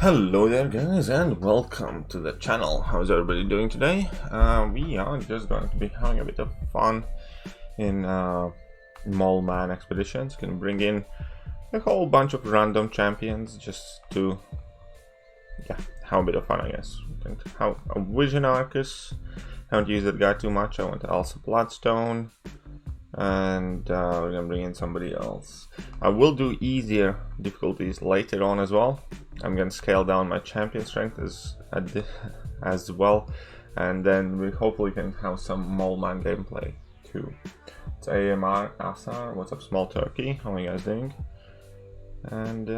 Hello there guys and welcome to the channel. How's everybody doing today? We are just going to be having a bit of fun in Mole Man expeditions. Can bring in a whole bunch of random champions just to have a bit of fun, I guess. We can have a Vision Arcus. Haven't used that guy too much. I want also Bloodstone. And we're gonna bring in somebody else. I will do easier difficulties later on as well. I'm gonna scale down my champion strength as well, and then we hopefully can have some Mole Man gameplay too. It's AMR Asar. What's up, Small Turkey? How are you guys doing? And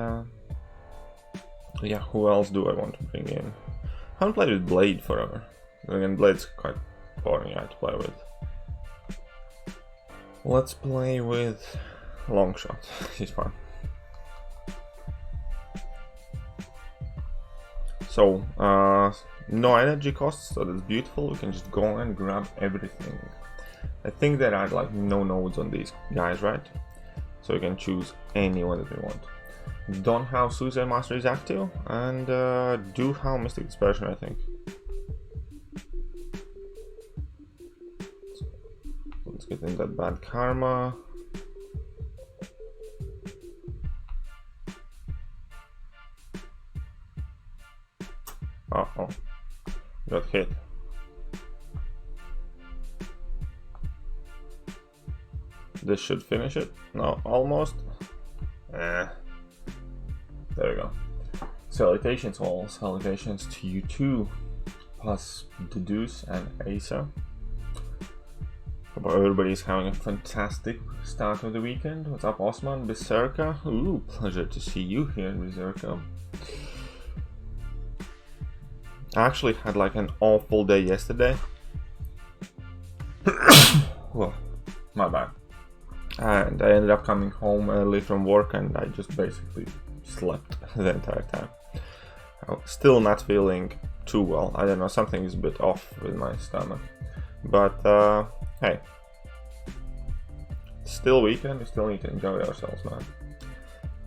yeah, who else do I want to bring in? I haven't played with Blade forever. Again, Blade's quite boring guy to play with. Let's play with Longshot. He's fun. So, no energy costs, so that's beautiful. We can just go and grab everything. I think there are like no nodes on these guys, right? So we can choose anyone that we want. Don't have Suicide Master is active, and do have Mystic Dispersion, I think. Let's get in that bad karma. Uh-oh. Got hit. This should finish it. No, almost. There we go. Salutations all. Salutations to you too. Plus the Deuce and Asa. Hope everybody's having a fantastic start of the weekend. What's up, Osman? Berserker? Ooh, pleasure to see you here, Berserker. I actually had like an awful day yesterday. Oh, my bad. And I ended up coming home early from work and I just basically slept the entire time. I'm still not feeling too well. I don't know, something is a bit off with my stomach. But hey, still weekend, we still need to enjoy ourselves, man.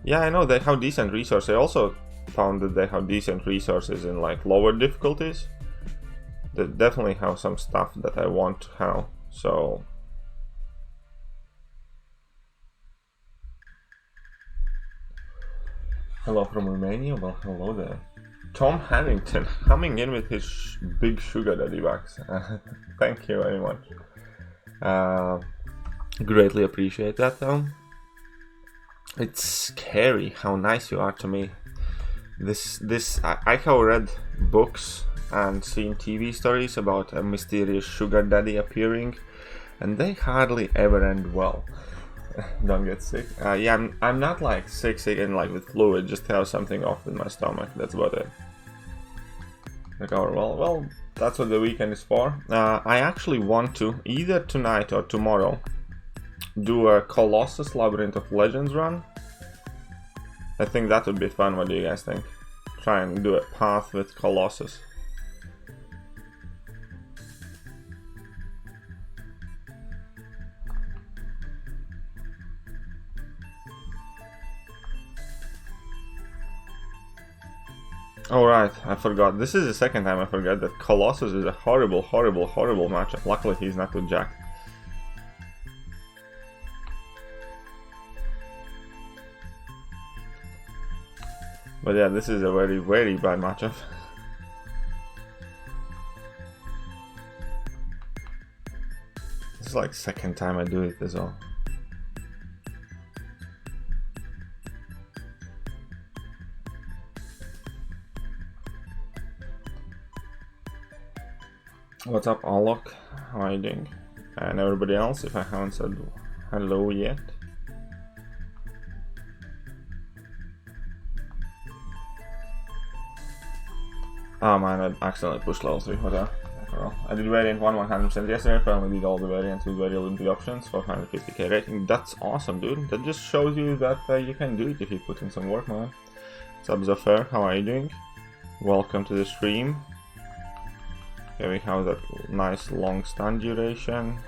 Yeah, I know they have decent resources. I also found that they have decent resources in like lower difficulties. They definitely have some stuff that I want to have, so hello from Romania. Well, hello there. Tom Harrington coming in with his big sugar daddy bucks. Thank you very much. Greatly appreciate that, though. It's scary how nice you are to me. I have read books and seen TV stories about a mysterious sugar daddy appearing, and they hardly ever end well. Don't get sick. Yeah, I'm not like sick and like with flu. I just have something off with my stomach. That's about it. Well, that's what the weekend is for. I actually want to either tonight or tomorrow do a Colossus Labyrinth of Legends run. I think that would be fun. What do you guys think? Try and do a path with Colossus. Alright, I forgot. This is the second time I forgot that Colossus is a horrible, horrible, horrible matchup. Luckily he's not with Jack. But yeah, this is a very, very bad matchup. This is like second time I do it as well. What's up, Alok? How are you doing? And everybody else, if I haven't said hello yet. Oh man, I accidentally pushed level 3, whatever. I did variant 1 100% yesterday, apparently did all the variants with very limited options for 150k rating. That's awesome, dude. That just shows you that you can do it if you put in some work, man. What's up, Zafar? How are you doing? Welcome to the stream. Here we have that nice long stun duration.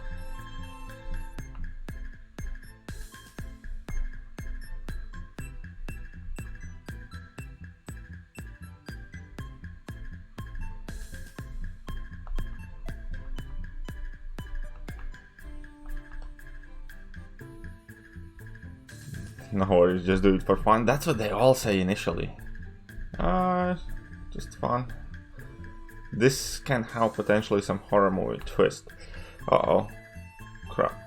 No worries, just do it for fun. That's what they all say initially. Just fun. This can have potentially some horror movie twist. Uh-oh. Crap.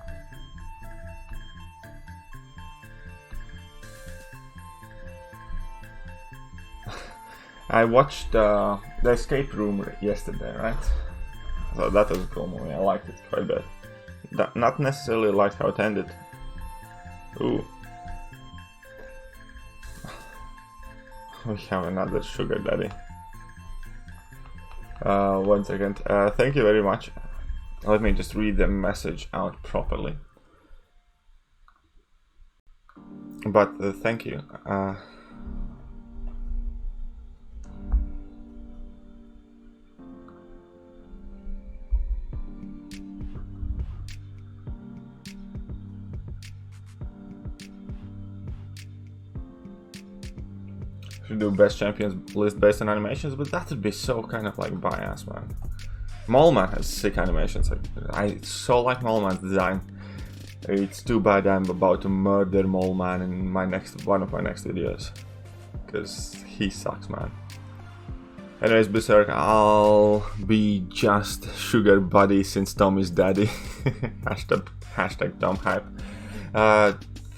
I watched The Escape Room yesterday, right? So that was a cool movie. I liked it quite a bit. Not necessarily liked how it ended. Ooh. We have another sugar daddy. 1 second. Thank you very much. Let me just read the message out properly. But thank you. Should do best champions list based on animations, but that would be so kind of like biased, man. Moleman has sick animations. I so like Moleman's design. It's too bad I'm about to murder Moleman in one of my next videos, because he sucks, man. Anyways, Berserk, I'll be just sugar buddy since Tom is daddy. hashtag Tom hype.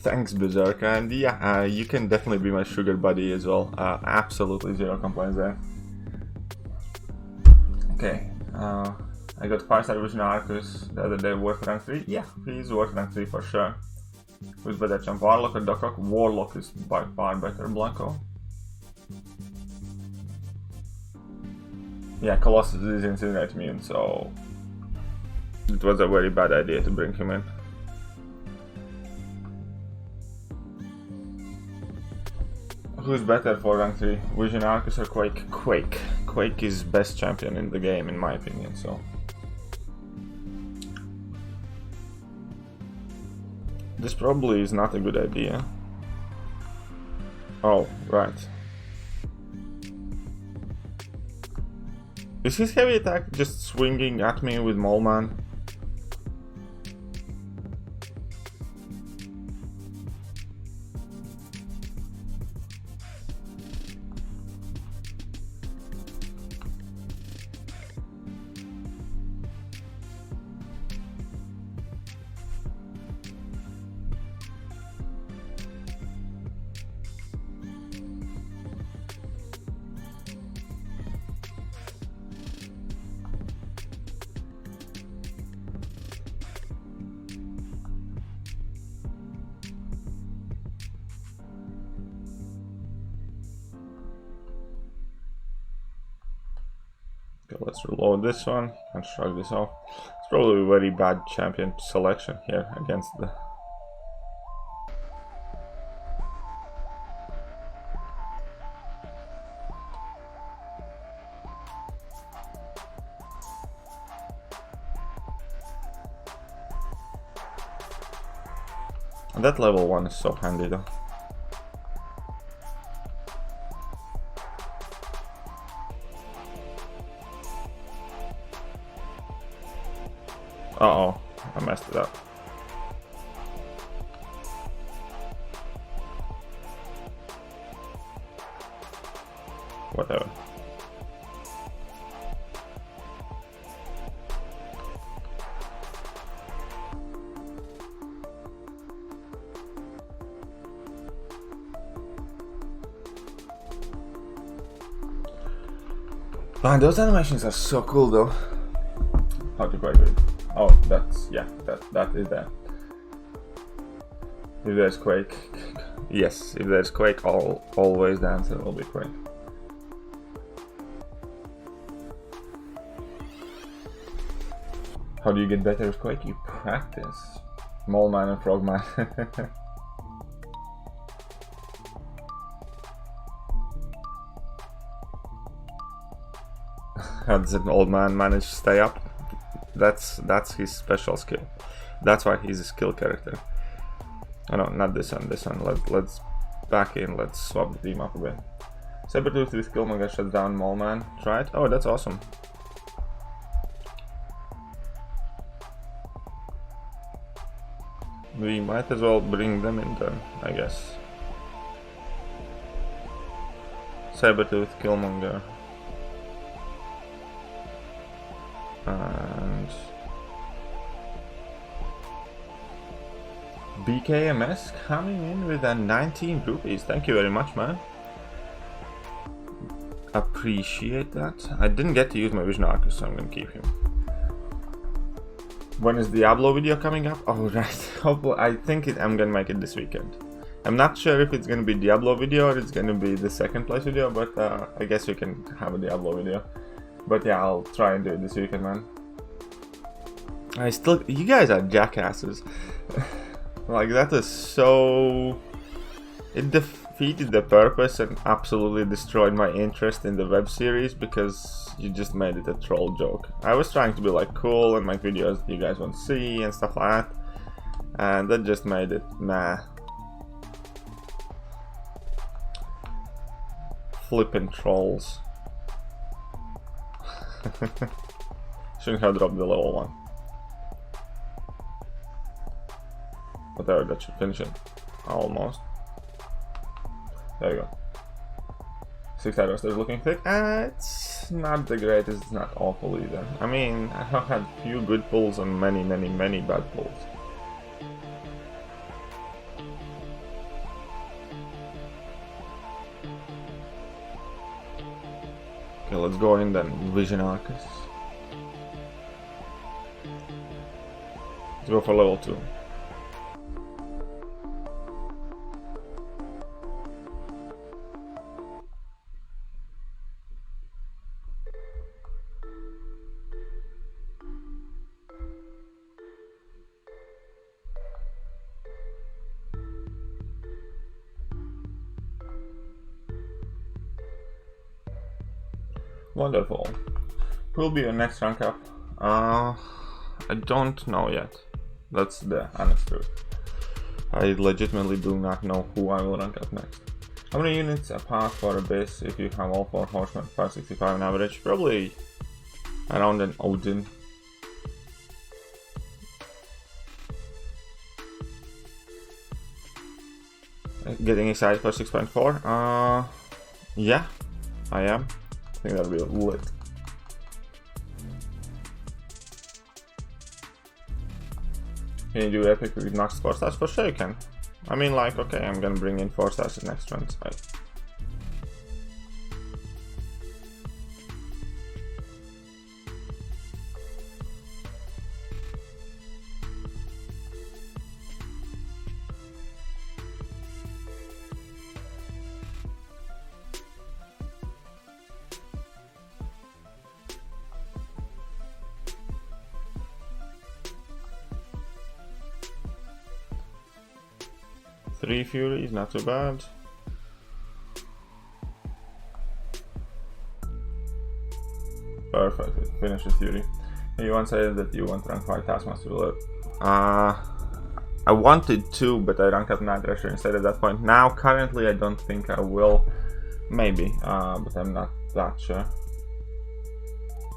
Thanks, Berserk, and yeah, you can definitely be my sugar buddy as well. Absolutely zero complaints there. Okay, I got 5-star Vision Arcus the other day, worth rank 3. Yeah, he's worth rank 3 for sure. Who's better, champ, Warlock or Dokok? Warlock is by far better, Blanco. Yeah, Colossus is Incinerate immune, so it was a very bad idea to bring him in. Who's better for rank 3? Vision Arcus or Quake? Quake. Quake is best champion in the game, in my opinion, so. This probably is not a good idea. Oh, right. Is his heavy attack just swinging at me with Moleman? Okay, let's reload this one and shrug this off. It's probably a very bad champion selection here against the... That level 1 is so handy though. Uh-oh, I messed it up. Whatever. Man, those animations are so cool though. How to quite read. Oh, that's, yeah, that is there. If there's Quake, yes, if there's Quake, always the answer will be Quake. How do you get better with Quake? You practice. Moleman and Frogman. How does an old man manage to stay up? That's his special skill. That's why he's a skill character. Oh no, not this one, this one. Let's back in, let's swap the team up a bit. Sabertooth with Killmonger shuts down Moleman. Try it. Oh, that's awesome. We might as well bring them in then, I guess. Sabertooth, Killmonger. And BKMS coming in with a 19 rupees. Thank you very much, man. Appreciate that. I didn't get to use my Vision Arcus, so I'm gonna keep him. When is the Diablo video coming up? Oh, right. I think I'm gonna make it this weekend. I'm not sure if it's gonna be Diablo video or it's gonna be the second place video, but I guess you can have a Diablo video. But yeah, I'll try and do it this weekend, man. You guys are jackasses. Like, that is so... It defeated the purpose and absolutely destroyed my interest in the web series because you just made it a troll joke. I was trying to be like cool and make videos that you guys want to see and stuff like that, and that just made it meh. Flippin' trolls. Shouldn't have dropped the level 1. Whatever, that should finish it. Almost. There you go. 6 harvesters looking thick. It's not the greatest, it's not awful either. I mean, I have had few good pulls and many bad pulls. Okay, let's go in then. Vision Arcus. Let's go for level 2. Wonderful. Who will be your next rank up? I don't know yet. That's the honest truth. I legitimately do not know who I will rank up next. How many units apart for Abyss if you have all 4 horsemen? 565 on average. Probably around an Odin. Getting excited for 6.4? Yeah, I am. I think that'll be lit. Can you do epic with Nox 4 stars? For sure you can. I mean, like, okay, I'm gonna bring in 4 stars in next round. Right. Three Furies, not too bad. Perfect, finish the Fury. You once said that you want rank 5 Taskmaster to live. I wanted to, but I ranked up Night Thrasher instead at that point. Now, currently, I don't think I will. Maybe, but I'm not that sure.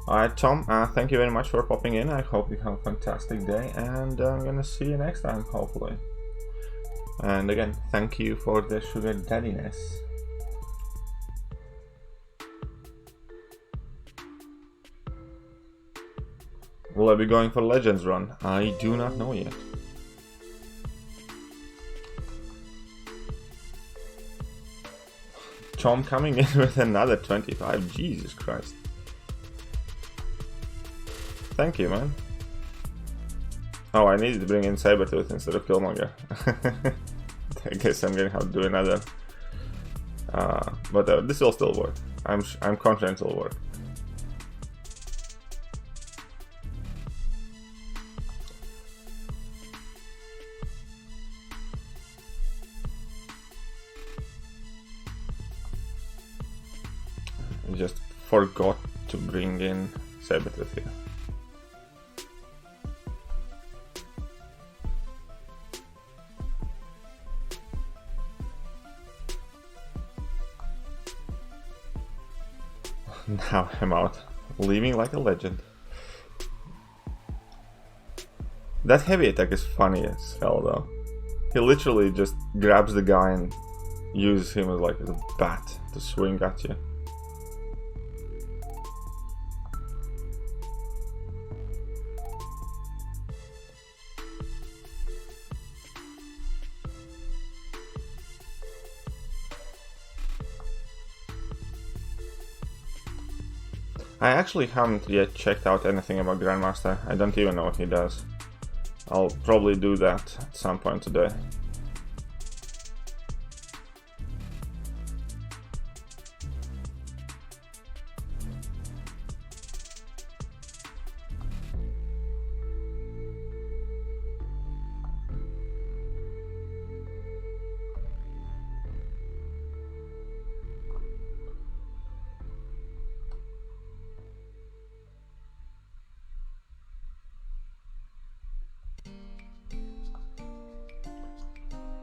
Alright, Tom, thank you very much for popping in. I hope you have a fantastic day, and I'm gonna see you next time, hopefully. And again, thank you for the sugar daddiness. Will I be going for Legends run? I do not know yet. Tom coming in with another 25. Jesus Christ. Thank you, man. Oh, I needed to bring in Sabertooth instead of Killmonger. I guess I'm gonna have to do another. But this will still work. I'm confident it will work. I just forgot to bring in Sabertooth here. Now I'm out, leaving like a legend. That heavy attack is funny as hell though. He literally just grabs the guy and uses him as like a bat to swing at you. I actually haven't yet checked out anything about Grandmaster. I don't even know what he does. I'll probably do that at some point today.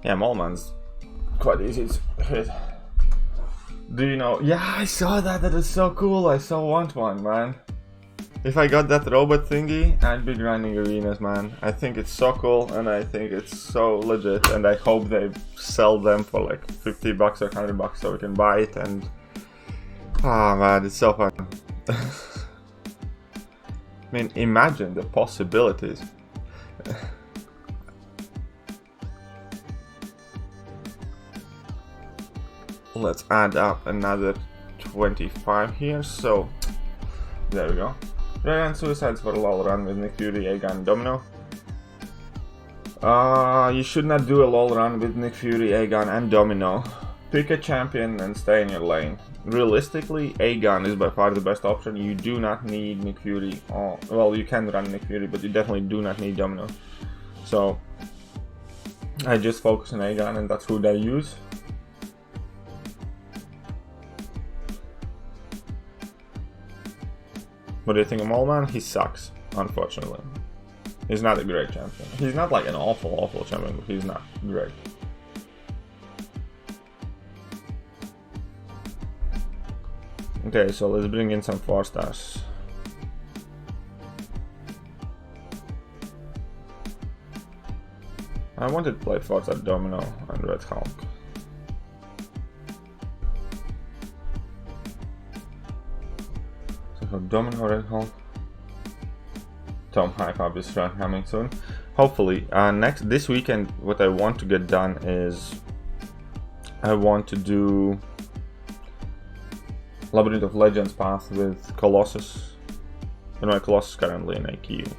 Yeah, Mallman's quite easy to hit. Do you know? Yeah, I saw that. That is so cool. I so want one, man. If I got that robot thingy, I'd be grinding arenas, man. I think it's so cool, and I think it's so legit, and I hope they sell them for like $50 or $100 so we can buy it. And man, it's so fun. I mean, imagine the possibilities. Let's add up another 25 here, so there we go. Ryan Suicides for a LOL run with Nick Fury, Aegon, Domino. You should not do a LOL run with Nick Fury, Aegon, and Domino. Pick a champion and stay in your lane. Realistically, Aegon is by far the best option. You do not need Nick Fury. Well, you can run Nick Fury, but you definitely do not need Domino. So I just focus on Aegon, and that's who they use. What do you think of Mallman? He sucks, unfortunately. He's not a great champion. He's not like an awful champion, but he's not great. Okay, so let's bring in some 4 stars. I wanted to play 4-star Domino and Red Hulk. Domino, Red Hulk. Tom Hype up is coming soon. Hopefully. This weekend, what I want to get done is I want to do Labyrinth of Legends path with Colossus. And my Colossus currently in AQ.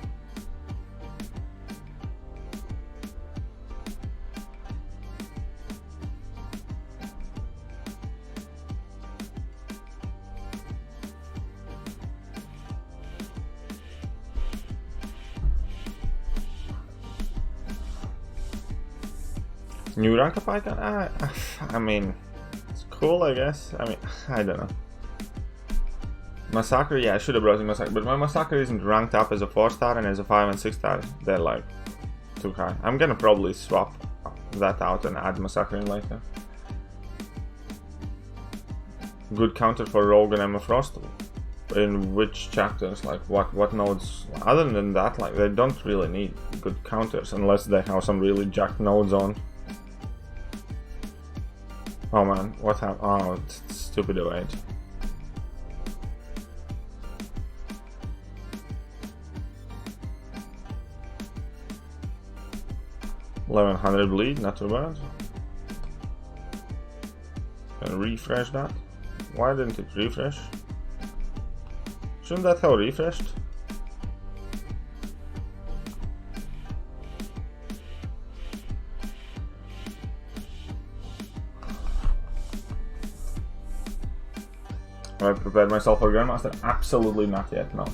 New rank up icon? I mean, it's cool, I guess. I mean, I don't know. Massacre, yeah, I should have brought in Massacre, but my Massacre isn't ranked up as a 4-star, and as a 5 and 6-star, they're like too high. I'm gonna probably swap that out and add Massacre in later. Good counter for Rogue and Emma Frost. In which chapters? Like what nodes? Other than that, like they don't really need good counters unless they have some really jacked nodes on. Oh man, what happened? Oh, it's stupid evade. $1100 bleed, not too bad. Can refresh that. Why didn't it refresh? Shouldn't that have refreshed? Have I prepared myself for Grandmaster? Absolutely not yet, no.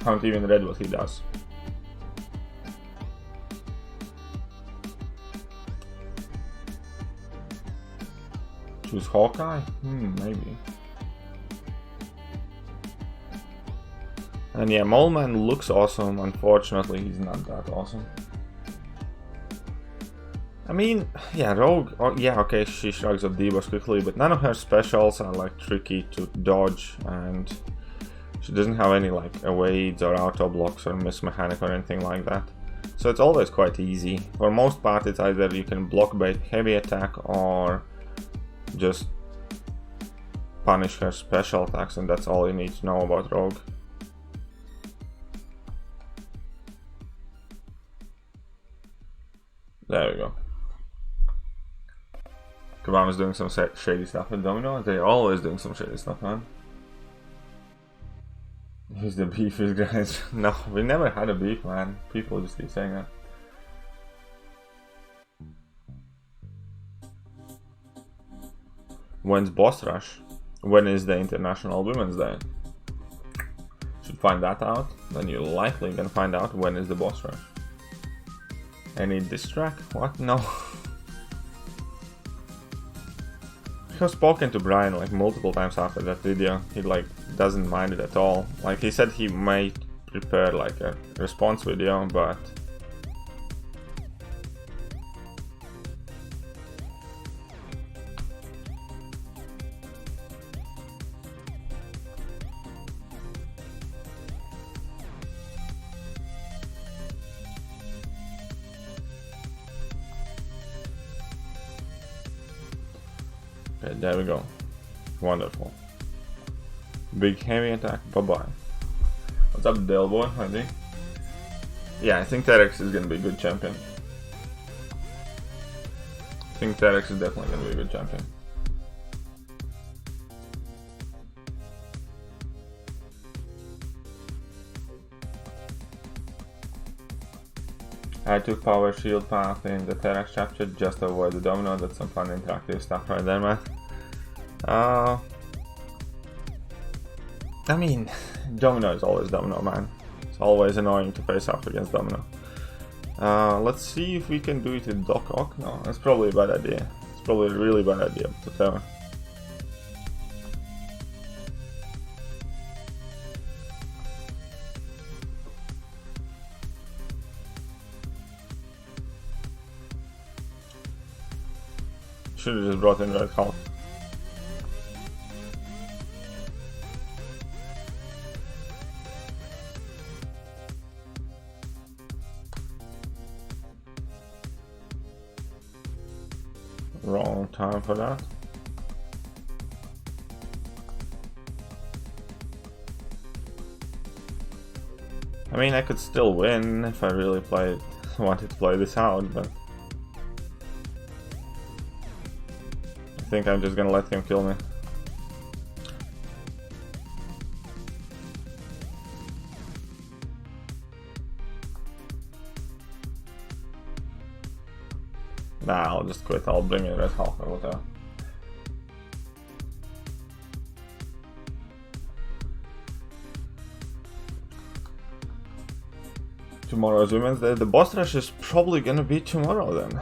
Haven't even read what he does. Choose Hawkeye? Maybe. And yeah, Moleman looks awesome. Unfortunately, he's not that awesome. I mean, yeah, Rogue, yeah, okay, she shrugs off debuffs quickly, but none of her specials are like tricky to dodge, and She doesn't have any like evades or auto blocks or miss mechanic or anything like that. So it's always quite easy. For most part, it's either you can block bait heavy attack or just punish her special attacks, and that's all you need to know about Rogue. There we go. Kabama's doing some shady stuff with Domino. They're always doing some shady stuff, man. He's the beefiest guys. No, we never had a beef, man. People just keep saying that. When's Boss Rush? When is the International Women's Day? Should find that out. Then you're likely gonna find out when is the Boss Rush. Any diss track? What? No. I have spoken to Brian like multiple times after that video. He like doesn't mind it at all. Like he said he might prepare like a response video, but okay, there we go. Wonderful. Big heavy attack, bye-bye. What's up, Dale boy? I think. Yeah, I think Terex is gonna be a good champion. I think Terex is definitely gonna be a good champion. I took power shield path in the Terex chapter just to avoid the Domino. That's some fun interactive stuff right there, man. I mean, Domino is always Domino, man. It's always annoying to face off against Domino. Let's see if we can do it with Doc Ock. No, that's probably a bad idea. It's probably a really bad idea, but whatever. Should have just brought in Red Hulk. Wrong time for that. I mean, I could still win if I really wanted to play this out, but I think I'm just gonna let him kill me. Nah, I'll just quit. I'll bring in Red Hulk or whatever. Tomorrow's Women's Day. The boss rush is probably gonna be tomorrow then.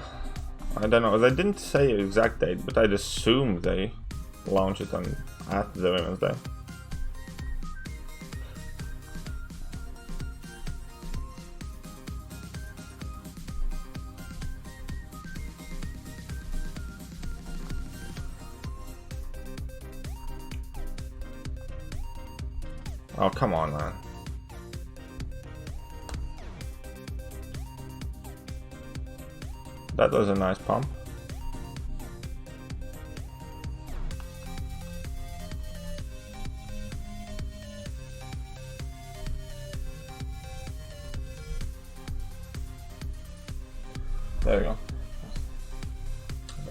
I don't know. They didn't say an exact date, but I'd assume they launch it at the Women's Day. Oh, come on, man. That was a nice pump. There we go.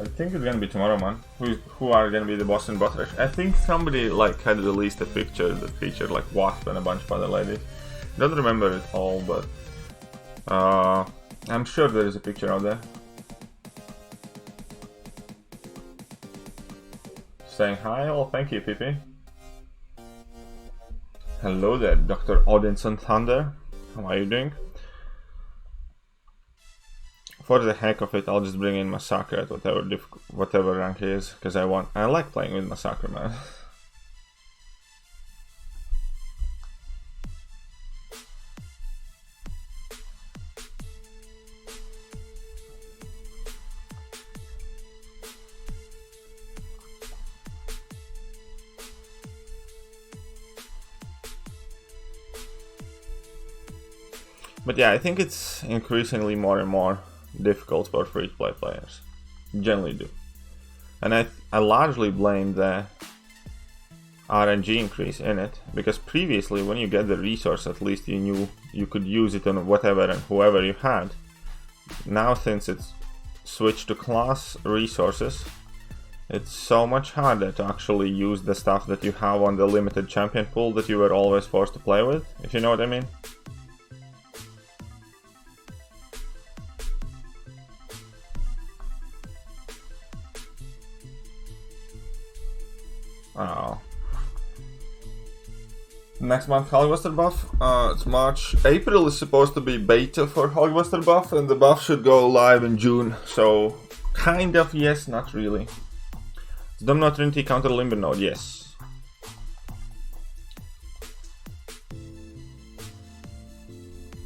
I think it's gonna be tomorrow, man. Who are gonna be the boss in Boss Rush? I think somebody like had released a picture that featured like Wasp and a bunch of other ladies. Don't remember it all, but I'm sure there is a picture out there. Saying hi, oh thank you, PP. Hello there, Dr. Odinson Thunder. How are you doing? For the heck of it, I'll just bring in Massacre at whatever rank he is, because I like playing with Massacre, man. But yeah, I think it's increasingly more and more difficult for free-to-play players. Generally do. And I largely blame the RNG increase in it, because previously when you get the resource, at least you knew you could use it on whatever and whoever you had. Now, since it's switched to class resources, it's so much harder to actually use the stuff that you have on the limited champion pool that you were always forced to play with, if you know what I mean. Oh. Next month, Hulkbuster buff. It's March. April is supposed to be beta for Hulkbuster buff, and the buff should go live in June. So, kind of yes, not really. Is Domino Trinity counter Limber node? Yes.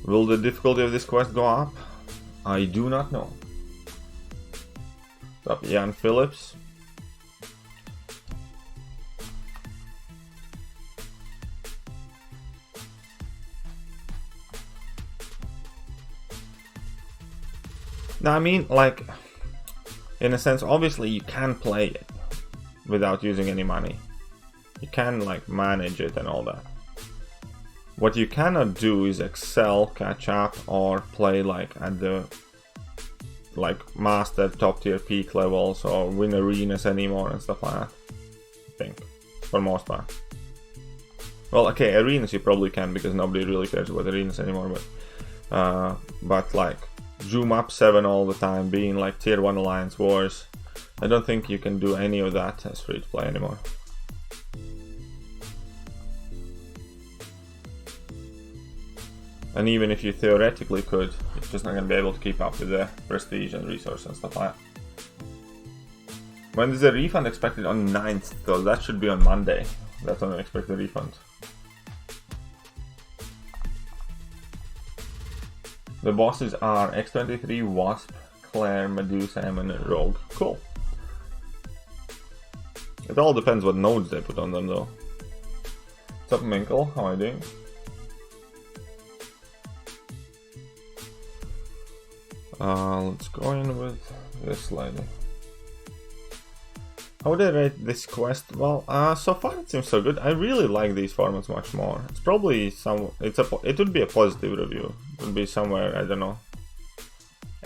Will the difficulty of this quest go up? I do not know. What's up, Jan Phillips? Now, I mean, like, in a sense, obviously you can play it without using any money. You can, like, manage it and all that. What you cannot do is excel, catch up, or play, like, at the, like, master top tier peak levels, or win arenas anymore and stuff like that. I think, for the most part. Well, okay, arenas you probably can, because nobody really cares about arenas anymore, but like, zoom up 7 all the time, being like tier 1 alliance wars, I don't think you can do any of that as free to play anymore. And even if you theoretically could, you're just not going to be able to keep up with the prestige and resource and stuff like that. When is the refund expected? On 9th, though? That should be on Monday. That's when I expect the refund. The bosses are X23, Wasp, Claire, Medusa, and Rogue. Cool. It all depends what nodes they put on them, though. What's up, Minkle? How are you doing? Let's go in with this lady. How would I rate this quest? Well, so far it seems so good. I really like these formats much more. It's probably it would be a positive review. It would be somewhere, I don't know,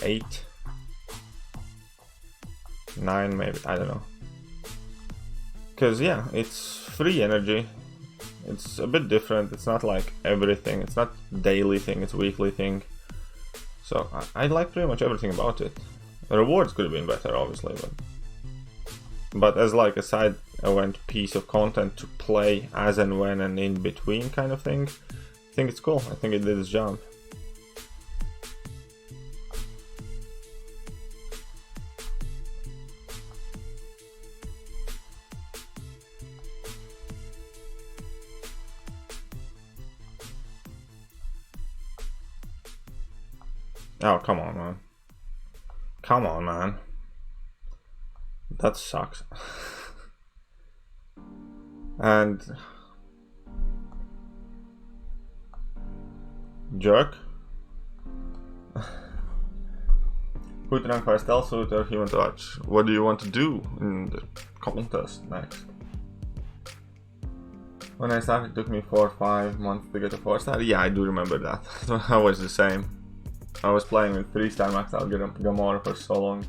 8, 9 maybe, I don't know. Cause yeah, it's free energy. It's a bit different. It's not like everything. It's not daily thing. It's weekly thing. So I like pretty much everything about it. The rewards could have been better, obviously, but as like a side event piece of content to play as and when and in between kind of thing, I think it's cool. I think it did its job. Oh, come on, man. Come on, man. That sucks. And jerk. Who to rank for stealth suit or human touch? What do you want to do in the contest next? When I started, it took me 4 or 5 months to get a 4-star. Yeah, I do remember that. I was the same. I was playing with 3-star max out Gamora for so long.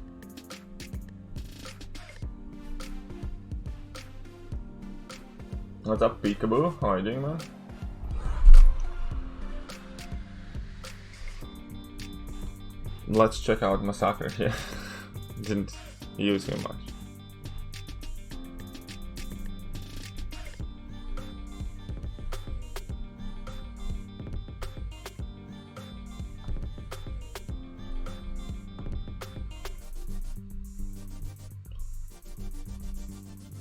What's up, Peekaboo? How are you doing, man? Let's check out Massacre here. Didn't use him much.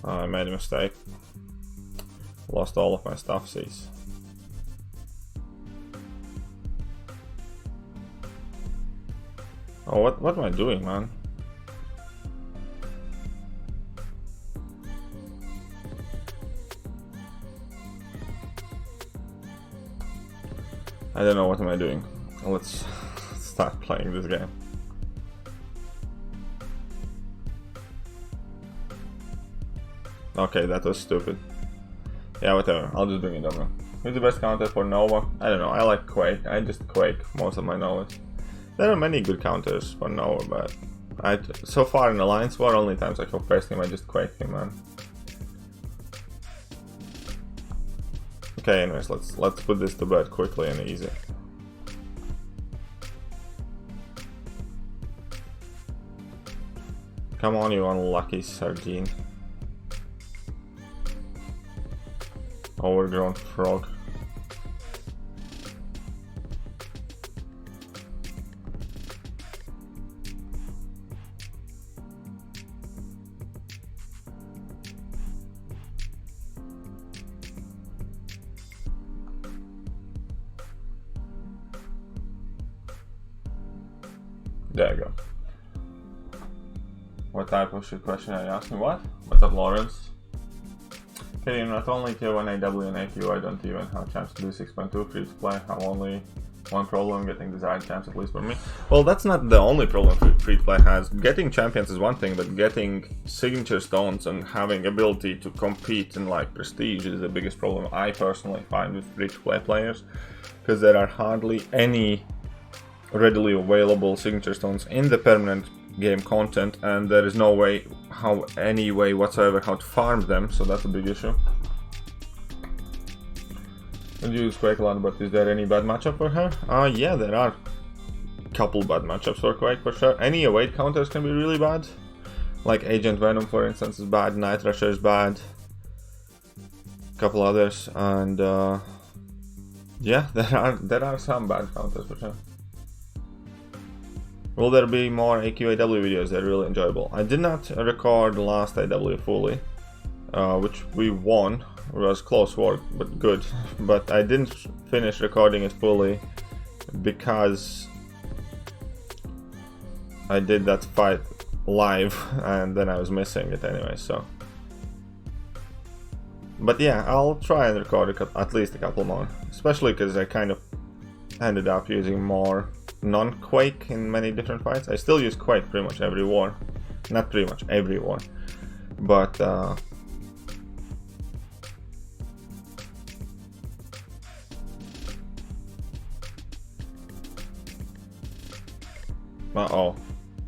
I made a mistake. Lost all of my stuff, sees. Oh, what am I doing, man? I don't know what am I doing. let's start playing this game. Okay, that was stupid. Yeah, whatever. I'll just bring it over. Who's the best counter for Nova? I don't know. I like Quake. I just Quake most of my Novas. There are many good counters for Nova, but so far in Alliance War, only times I faced him, I just Quake him, man. Okay, anyways, let's put this to bed quickly and easy. Come on, you unlucky sardine. Overgrown frog. There you go. What type of shit question are you asking? What? What's up, Lawrence? Okay, not only tier 1 AW and AQ, I don't even have chance to do 6.2 free to play. Have only one problem, getting desired champs, at least for me. Well, that's not the only problem free to play has. Getting champions is one thing, but getting signature stones and having ability to compete in like prestige is the biggest problem I personally find with free to play players, because there are hardly any readily available signature stones in the permanent game content, and there is no way any way whatsoever how to farm them, so that's a big issue. I use Quake a lot, but is there any bad matchup for her? Yeah, there are a couple bad matchups for Quake for sure. Any await counters can be really bad, like Agent Venom for instance is bad, Night Rusher is bad, a couple others, and yeah, there are some bad counters for sure. Will there be more AQAW videos? They're really enjoyable. I did not record the last AW fully, which we won. It was close work, but good. But I didn't finish recording it fully because I did that fight live and then I was missing it anyway, so. But yeah, I'll try and record at least a couple more, especially because I kind of ended up using more non-Quake in many different fights. I still use Quake pretty much every war. Not pretty much every war. But uh-oh.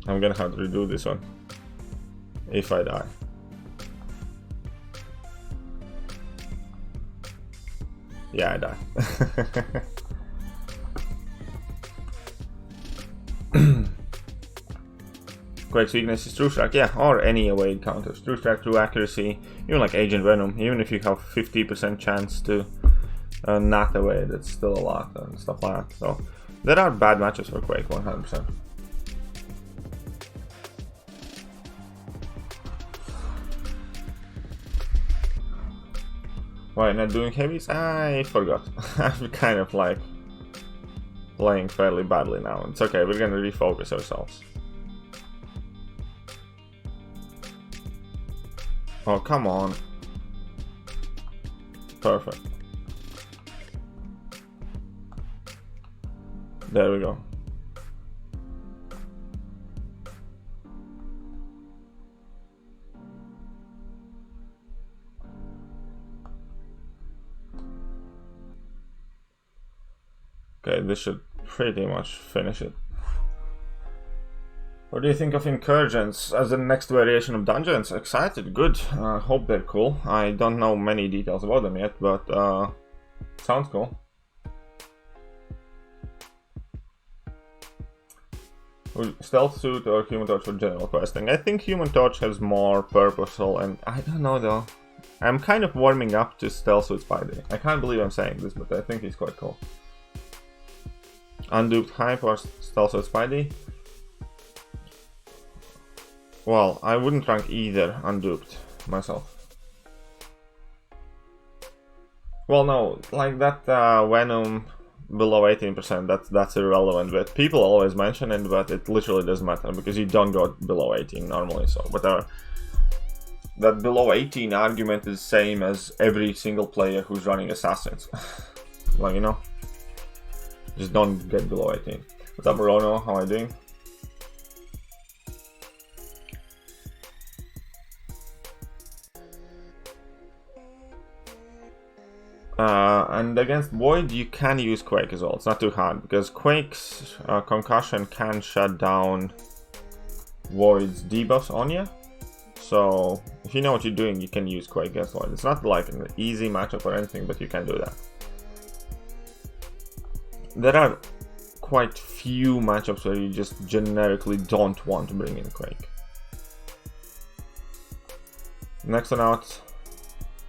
I'm gonna have to redo this one. If I die. Yeah, I die. Quake's weakness is True Strike, yeah, or any away counters. True Strike, True Accuracy, even like Agent Venom, even if you have 50% chance to not away, that's still a lot and stuff like that. So there are bad matches for Quake, 100%. Why not doing heavies? I forgot. I'm kind of like playing fairly badly now. It's okay, we're gonna refocus ourselves. Oh, come on. Perfect. There we go. Okay, this should pretty much finish it. What do you think of Incursions as the next variation of dungeons? Excited, good. Hope they're cool. I don't know many details about them yet, but sounds cool. Stealth suit or Human Torch for general questing? I think Human Torch has more purposeful, and I don't know though. I'm kind of warming up to Stealth suit Spidey. I can't believe I'm saying this, but I think he's quite cool. Unduped Hype or Stealth suit Spidey? Well, I wouldn't rank either unduped myself. Well, no, like that Venom below 18%, that's irrelevant, but people always mention it, but it literally doesn't matter because you don't go below 18 normally, so whatever. That below 18 argument is same as every single player who's running Assassins. Like, you know? Just don't get below 18. What's up, Rono? How are you doing? And against Void, you can use Quake as well. It's not too hard, because Quake's concussion can shut down Void's debuffs on you. So, if you know what you're doing, you can use Quake against Void. It's not like an easy matchup or anything, but you can do that. There are quite few matchups where you just generically don't want to bring in Quake. Next one out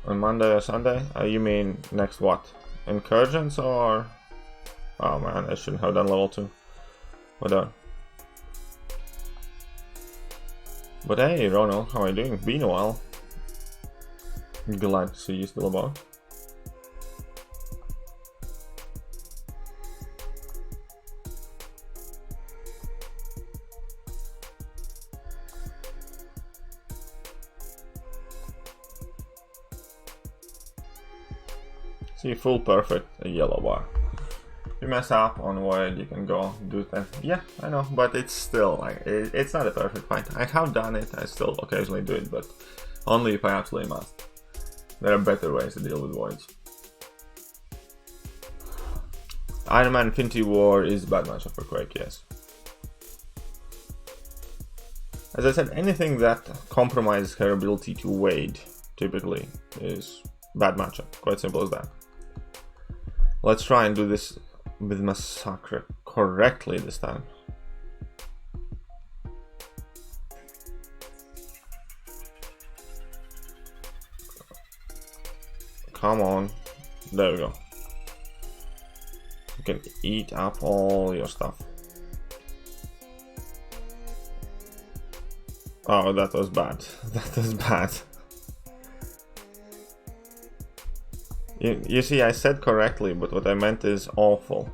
on Monday or Sunday? You mean next what? Incursions or... Oh man, I shouldn't have done level 2. Whatever. But hey, Ronald, how are you doing? Been a while. Glad to see you still about. See, full perfect, a yellow bar. If you mess up on Void, you can go do that. Yeah, I know, but it's still like, it's not a perfect fight. I have done it, I still occasionally do it, but only if I absolutely must. There are better ways to deal with Voids. Iron Man Infinity War is a bad matchup for Quake, yes. As I said, anything that compromises her ability to wade, typically, is bad matchup. Quite simple as that. Let's try and do this with Massacre correctly this time. Come on. There we go. You can eat up all your stuff. Oh, that was bad. That was bad. You see, I said correctly, but what I meant is awful.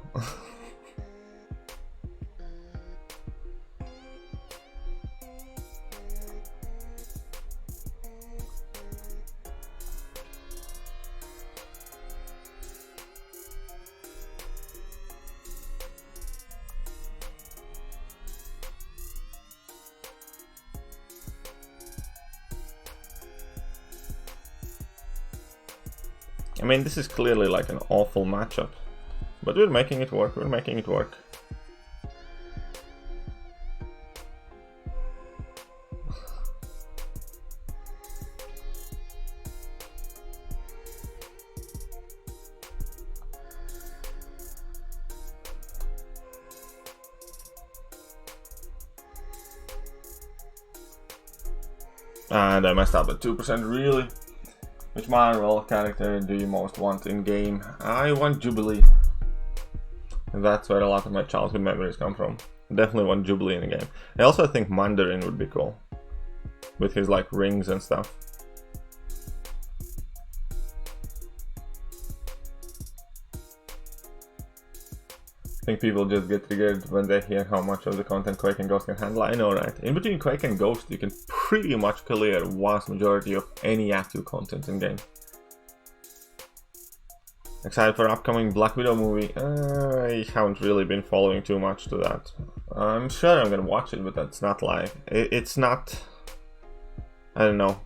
I mean, this is clearly like an awful matchup, but we're making it work, we're making it work. And I messed up at 2%, really? Which Marvel character do you most want in game? I want Jubilee. And that's where a lot of my childhood memories come from. Definitely want Jubilee in the game. I also think Mandarin would be cool. With his like rings and stuff. I think people just get triggered when they hear how much of the content Quake and Ghost can handle. I know, right? In between Quake and Ghost, you can pretty much clear vast majority of any active content in game. Excited for upcoming Black Widow movie? I haven't really been following too much to that. I'm sure I'm gonna watch it, but that's not live. It's not... I don't know.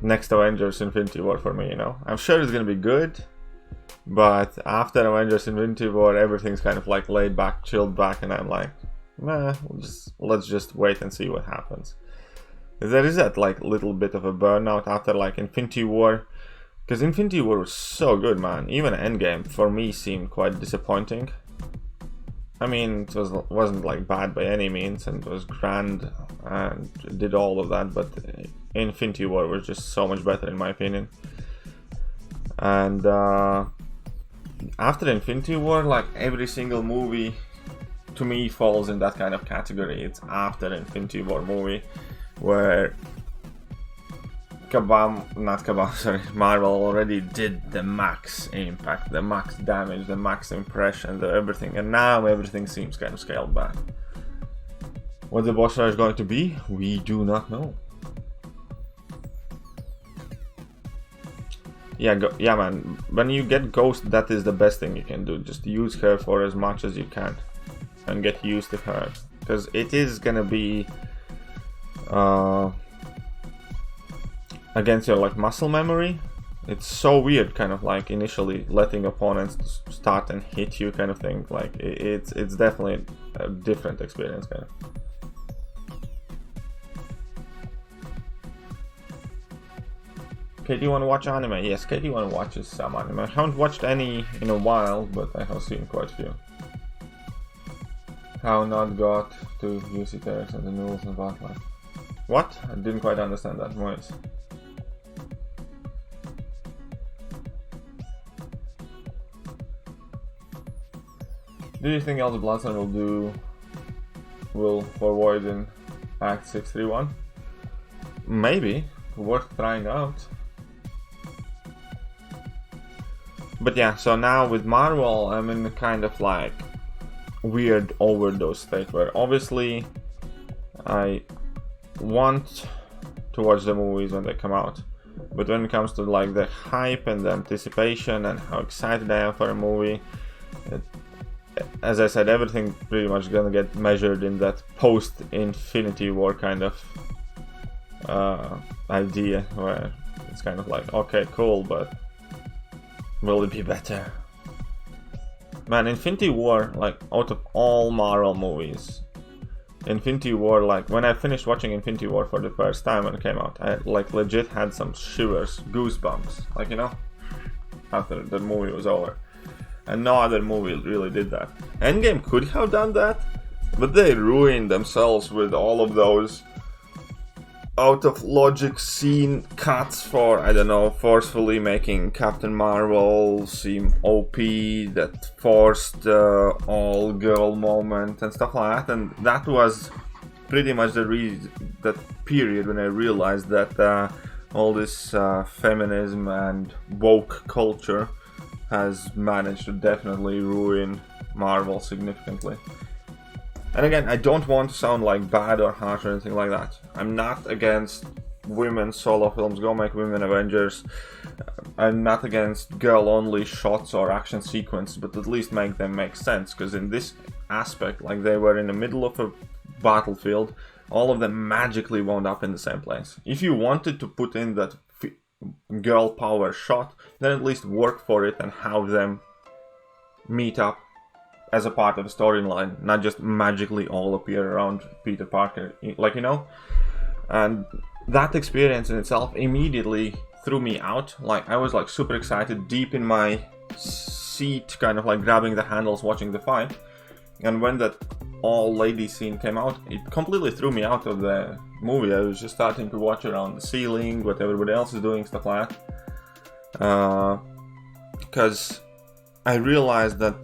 Next Avengers Infinity War for me, you know? I'm sure it's gonna be good. But after Avengers Infinity War, everything's kind of like laid back, chilled back, and I'm like, nah, let's just wait and see what happens. There is that like little bit of a burnout after like Infinity War, because Infinity War was so good, man. Even Endgame for me seemed quite disappointing. I mean, it wasn't like bad by any means, and it was grand and did all of that, but Infinity War was just so much better in my opinion. And after Infinity War, like every single movie to me falls in that kind of category. It's after Infinity War movie where Marvel already did the max impact, the max damage, the max impression, the everything, and now everything seems kind of scaled back. What the boss rush is going to be, we do not know. yeah, man. When you get Ghost, that is the best thing you can do. Just use her for as much as you can, and get used to her, because it is gonna be against your like muscle memory. It's so weird, kind of like initially letting opponents start and hit you, kind of thing. Like it's definitely a different experience, kind of. Katie, wanna watch anime? Yes, Katie wanna watch some anime. I haven't watched any in a while, but I have seen quite a few. How not got to use it and the rules and whatnot. What? I didn't quite understand that voice. Do you think Elder Bloodstone will forward in Act 631? Maybe. Worth trying out. But yeah, so now with Marvel, I'm in a kind of like weird overdose state where obviously I want to watch the movies when they come out, but when it comes to like the hype and the anticipation and how excited I am for a movie, as I said, everything pretty much gonna get measured in that post-Infinity War kind of idea, where it's kind of like, okay, cool, but will it be better? Man, Infinity War, like, out of all Marvel movies, Infinity War, like, when I finished watching Infinity War for the first time when it came out, I, like, legit had some shivers, goosebumps, like, you know, after the movie was over. And no other movie really did that. Endgame could have done that, but they ruined themselves with all of those out of logic scene cuts for, I don't know, forcefully making Captain Marvel seem OP, that forced all girl moment and stuff like that. And that was pretty much that period when I realized that all this feminism and woke culture has managed to definitely ruin Marvel significantly. And again, I don't want to sound like bad or harsh or anything like that. I'm not against women solo films, go make women Avengers. I'm not against girl-only shots or action sequences, but at least make them make sense, because in this aspect, like, they were in the middle of a battlefield, all of them magically wound up in the same place. If you wanted to put in that girl power shot, then at least work for it and have them meet up as a part of the storyline, not just magically all appear around Peter Parker, like, you know? And that experience in itself immediately threw me out. Like, I was like super excited, deep in my seat, kind of like grabbing the handles, watching the fight. And when that all lady scene came out, it completely threw me out of the movie. I was just starting to watch around the ceiling, what everybody else is doing, stuff like that. Because I realized that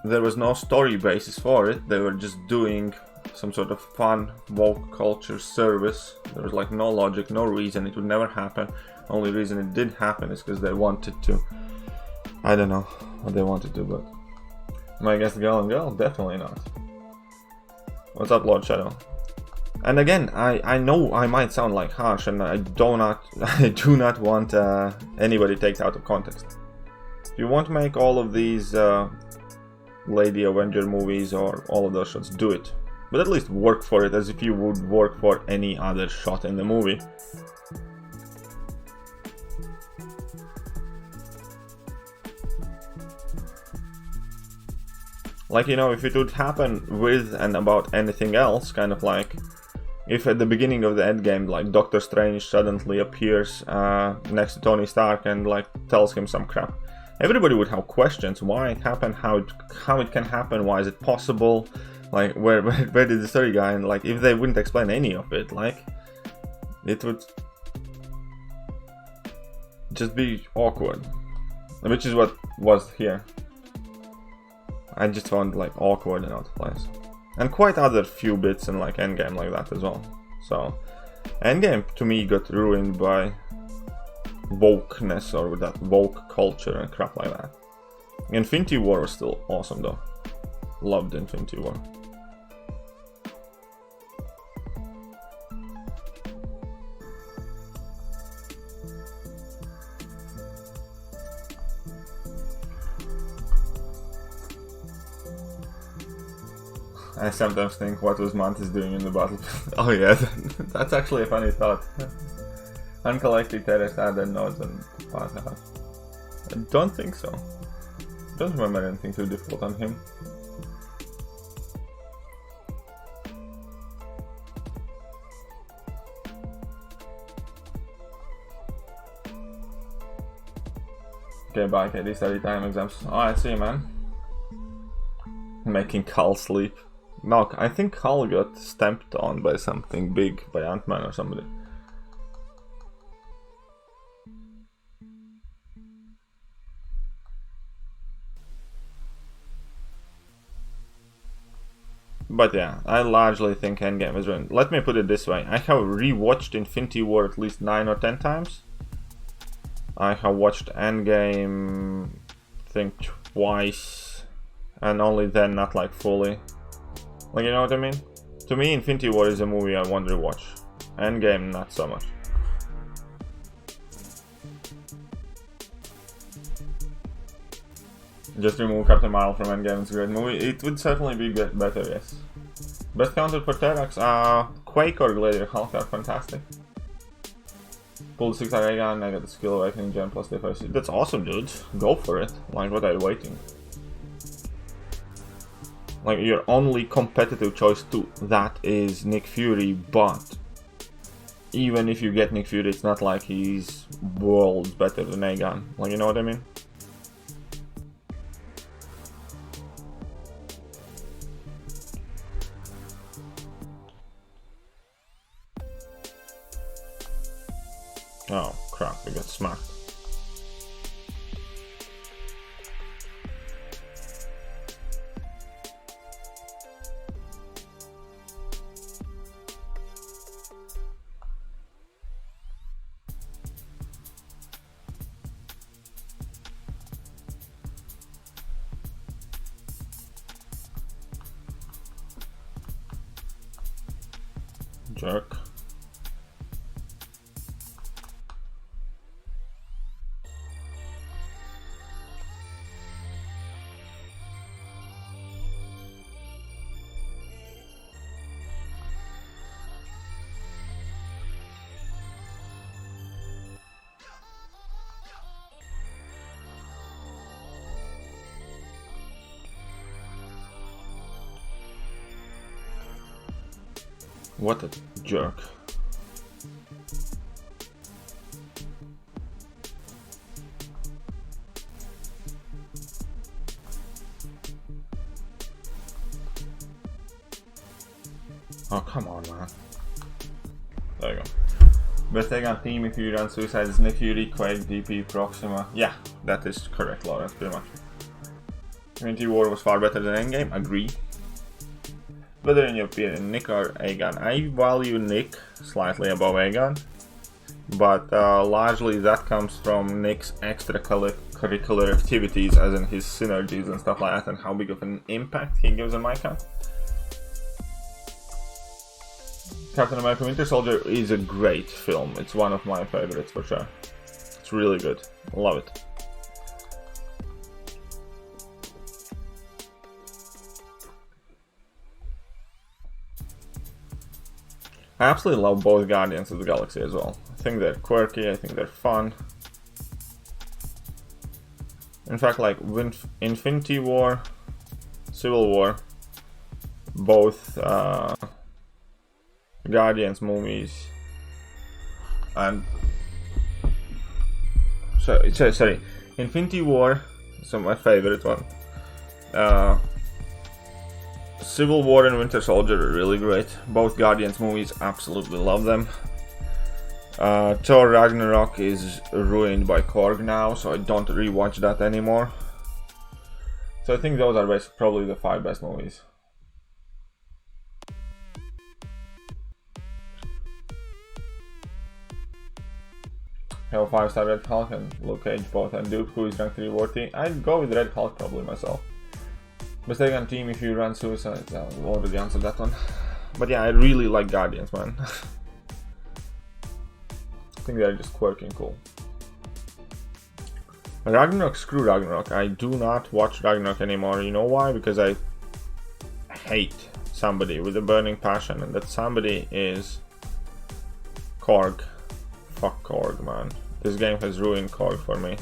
there was no story basis for it. They were just doing some sort of fun woke culture service. There was like no logic, no reason. It would never happen. Only reason it did happen is because they wanted to. I don't know what they wanted to, but am I against girl and girl? Definitely not. What's up, Lord Shadow? And again, I know I might sound like harsh, and I do not want anybody takes out of context. If you want to make all of these Lady Avenger movies or all of those shots, do it. But at least work for it as if you would work for any other shot in the movie. Like, you know, if it would happen with and about anything else, kind of like if at the beginning of the Endgame, like, Doctor Strange suddenly appears next to Tony Stark and like tells him some crap. Everybody would have questions. Why it happened? How it can happen? Why is it possible? Like, where did the story go? And like, if they wouldn't explain any of it, like, it would just be awkward, which is what was here. I just found like awkward and out of place, and quite other few bits in like Endgame like that as well. So Endgame to me got ruined by wokeness, or with that woke culture and crap like that. Infinity War was still awesome though. Loved Infinity War. I sometimes think, what was Mantis doing in the battlefield? Oh yeah, that's actually a funny thought. Uncollected terrorist added nodes and pass out. I don't think so. Don't remember anything too difficult on him. Okay, bye KD, study time, exams. Alright, see you, man. Making Carl sleep. No, I think Carl got stamped on by something big, by Ant-Man or somebody. But yeah, I largely think Endgame is ruined. Let me put it this way. I have rewatched Infinity War at least 9 or 10 times. I have watched Endgame, I think, twice. And only then, not like fully. Like, you know what I mean? To me, Infinity War is a movie I want to rewatch. Endgame, not so much. Just remove Captain Marvel from Endgame, it's a great movie. It would certainly be better, yes. Best counter for Terax, Quake or Gladiator Hulk are fantastic. Pull the 6-star gun, I got the skill awakening gem plus the first. That's awesome, dude. Go for it. Like, what are you waiting? Like, your only competitive choice to that is Nick Fury, but even if you get Nick Fury, it's not like he's worlds better than Aegon. Like, you know what I mean? Oh crap, we got smacked. Jerk. What a jerk. Oh, come on, man. There you go. Best Aegon team if you run Suicide is Nick Fury, Quake, DP, Proxima. Yeah, that is correct, Lawrence, pretty much. Infinity War was far better than Endgame, agree. Whether in your opinion, Nick or Aegon? I value Nick slightly above Aegon, but largely that comes from Nick's extracurricular activities, as in his synergies and stuff like that, and how big of an impact he gives on my account. Captain America Winter Soldier is a great film. It's one of my favorites for sure. It's really good. Love it. I absolutely love both Guardians of the Galaxy as well. I think they're quirky, I think they're fun. In fact, like Infinity War, Civil War, both Guardians movies, and sorry, Infinity War is my favorite one. Civil War and Winter Soldier are really great. Both Guardians movies, absolutely love them. Thor Ragnarok is ruined by Korg now, so I don't rewatch that anymore. So I think those are probably the 5 best movies. Have a 5-star Red Hulk and Luke Cage both, and Duke, who is ranked 3 worthy. I'd go with Red Hulk probably myself. Mistake on team if you run Suicide. I've already answered that one. But yeah, I really like Guardians, man. I think they're just quirky and cool. Ragnarok, screw Ragnarok. I do not watch Ragnarok anymore. You know why? Because I hate somebody with a burning passion, and that somebody is Korg. Fuck Korg, man. This game has ruined Korg for me.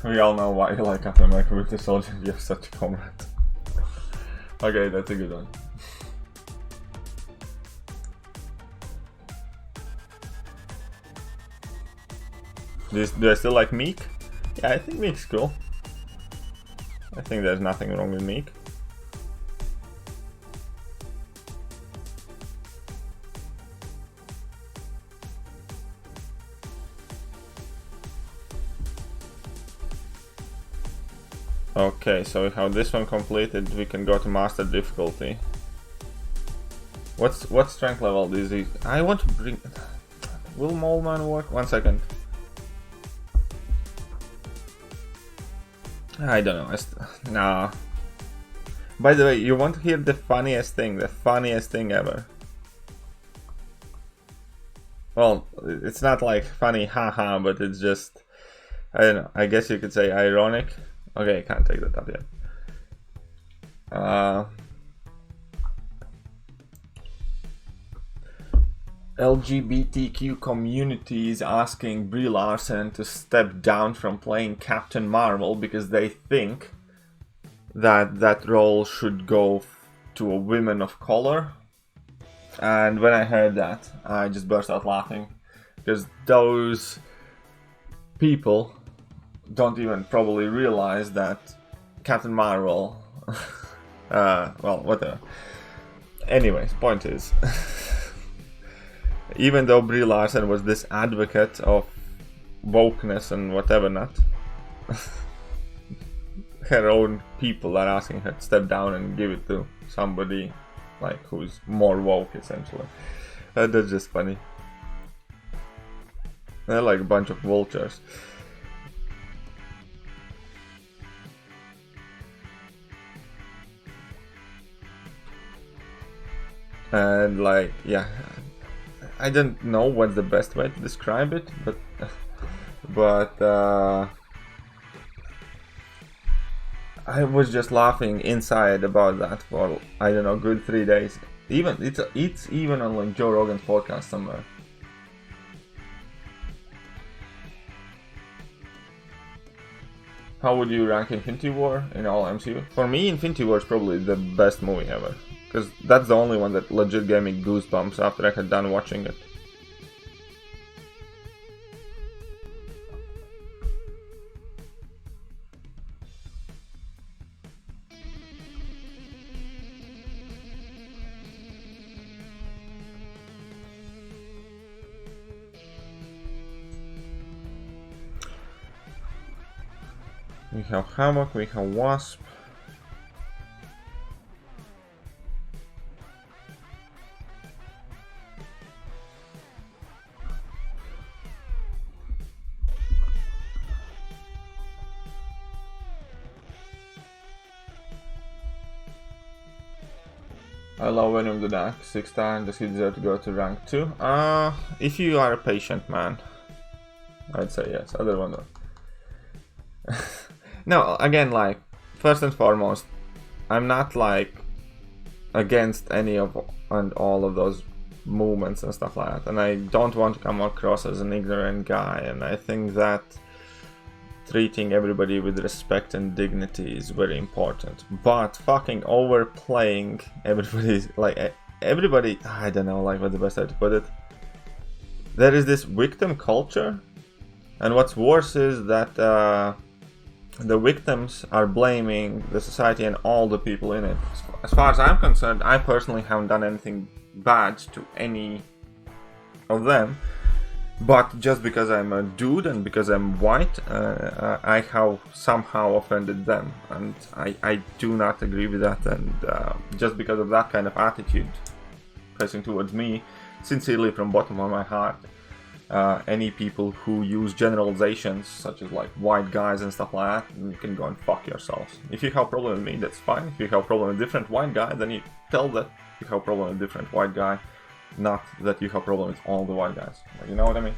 We all know why you like Captain America with the soldier. You have such a comrade. Okay, that's a good one. Do I still like Meek? Yeah, I think Meek's cool. I think there's nothing wrong with Meek. Okay, so we have this one completed, we can go to master difficulty. What strength level is he? I want to bring... Will Mole Man work? 1 second. I don't know, nah. By the way, you want to hear the funniest thing ever. Well, it's not like funny haha, but it's just, I don't know, I guess you could say ironic. Okay, I can't take that up yet. LGBTQ community is asking Brie Larson to step down from playing Captain Marvel because they think that that role should go to a woman of color. And when I heard that, I just burst out laughing because those people don't even probably realize that Captain Marvel well, whatever. Anyways, point is even though Brie Larson was this advocate of wokeness and whatever not, her own people are asking her to step down and give it to somebody like who's more woke, essentially. That's just funny. They're like a bunch of vultures. And like, yeah, I don't know what's the best way to describe it, but I was just laughing inside about that for, I don't know, good 3 days. Even it's even on like Joe Rogan's podcast somewhere. How would you rank Infinity War in all MCU? For me, Infinity War is probably the best movie ever. Because that's the only one that legit gave me goosebumps after I had done watching it. We have Hammock, we have Wasp. I love Venom the Dark, 6 star, does he deserve to go to rank 2? If you are a patient man, I'd say yes, other one no. No, again, like, first and foremost, I'm not like against any of and all of those movements and stuff like that, and I don't want to come across as an ignorant guy, and I think that treating everybody with respect and dignity is very important, but fucking overplaying everybody's, like, everybody, I don't know, like, what's the best way to put it, there is this victim culture, and what's worse is that the victims are blaming the society and all the people in it. As far as I'm concerned, I personally haven't done anything bad to any of them, But just because I'm a dude and because I'm white, I have somehow offended them, and I do not agree with that. And just because of that kind of attitude pressing towards me, sincerely from bottom of my heart, any people who use generalizations such as like white guys and stuff like that, you can go and fuck yourselves. If you have a problem with me, that's fine. If you have a problem with a different white guy, then you tell that you have a problem with a different white guy. Not that you have a problem with all the white guys. You know what I mean?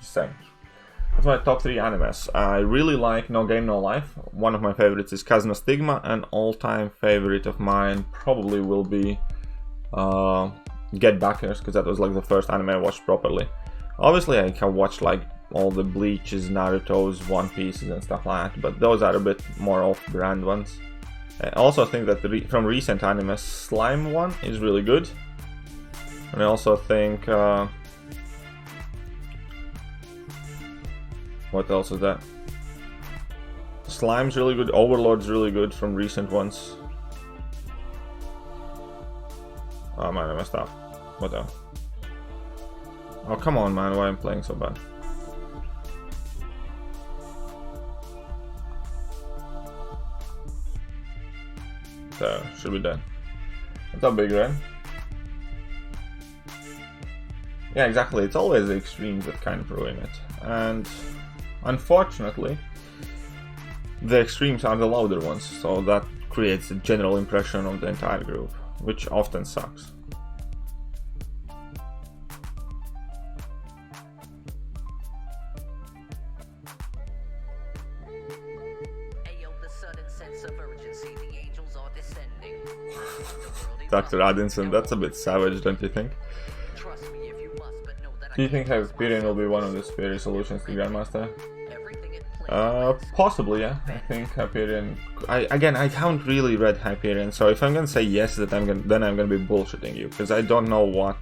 Just saying. That's my top 3 animes. I really like No Game No Life. One of my favorites is Kazuma Stigma, and all-time favorite of mine probably will be Get Backers, because that was like the first anime I watched properly. Obviously I have watched like all the Bleaches, Naruto's, One Pieces and stuff like that, but those are a bit more off-brand ones. I also think that from recent animes, Slime one is really good. And I also think, what else is that? Slime's really good, Overlord's really good from recent ones. Oh man, I messed up. What the? Oh come on man, why am I playing so bad? There, should be dead. What's up, Big Red? Yeah, exactly. It's always the extremes that kind of ruin it. And unfortunately, the extremes are the louder ones, so that creates a general impression of the entire group, which often sucks. Dr. Addison, that's a bit savage, don't you think? Do you think Hyperion will be one of the superior solutions to Grandmaster? Possibly, yeah. I think Hyperion... I haven't really read Hyperion, so if I'm gonna say yes, then I'm gonna be bullshitting you, because I don't know what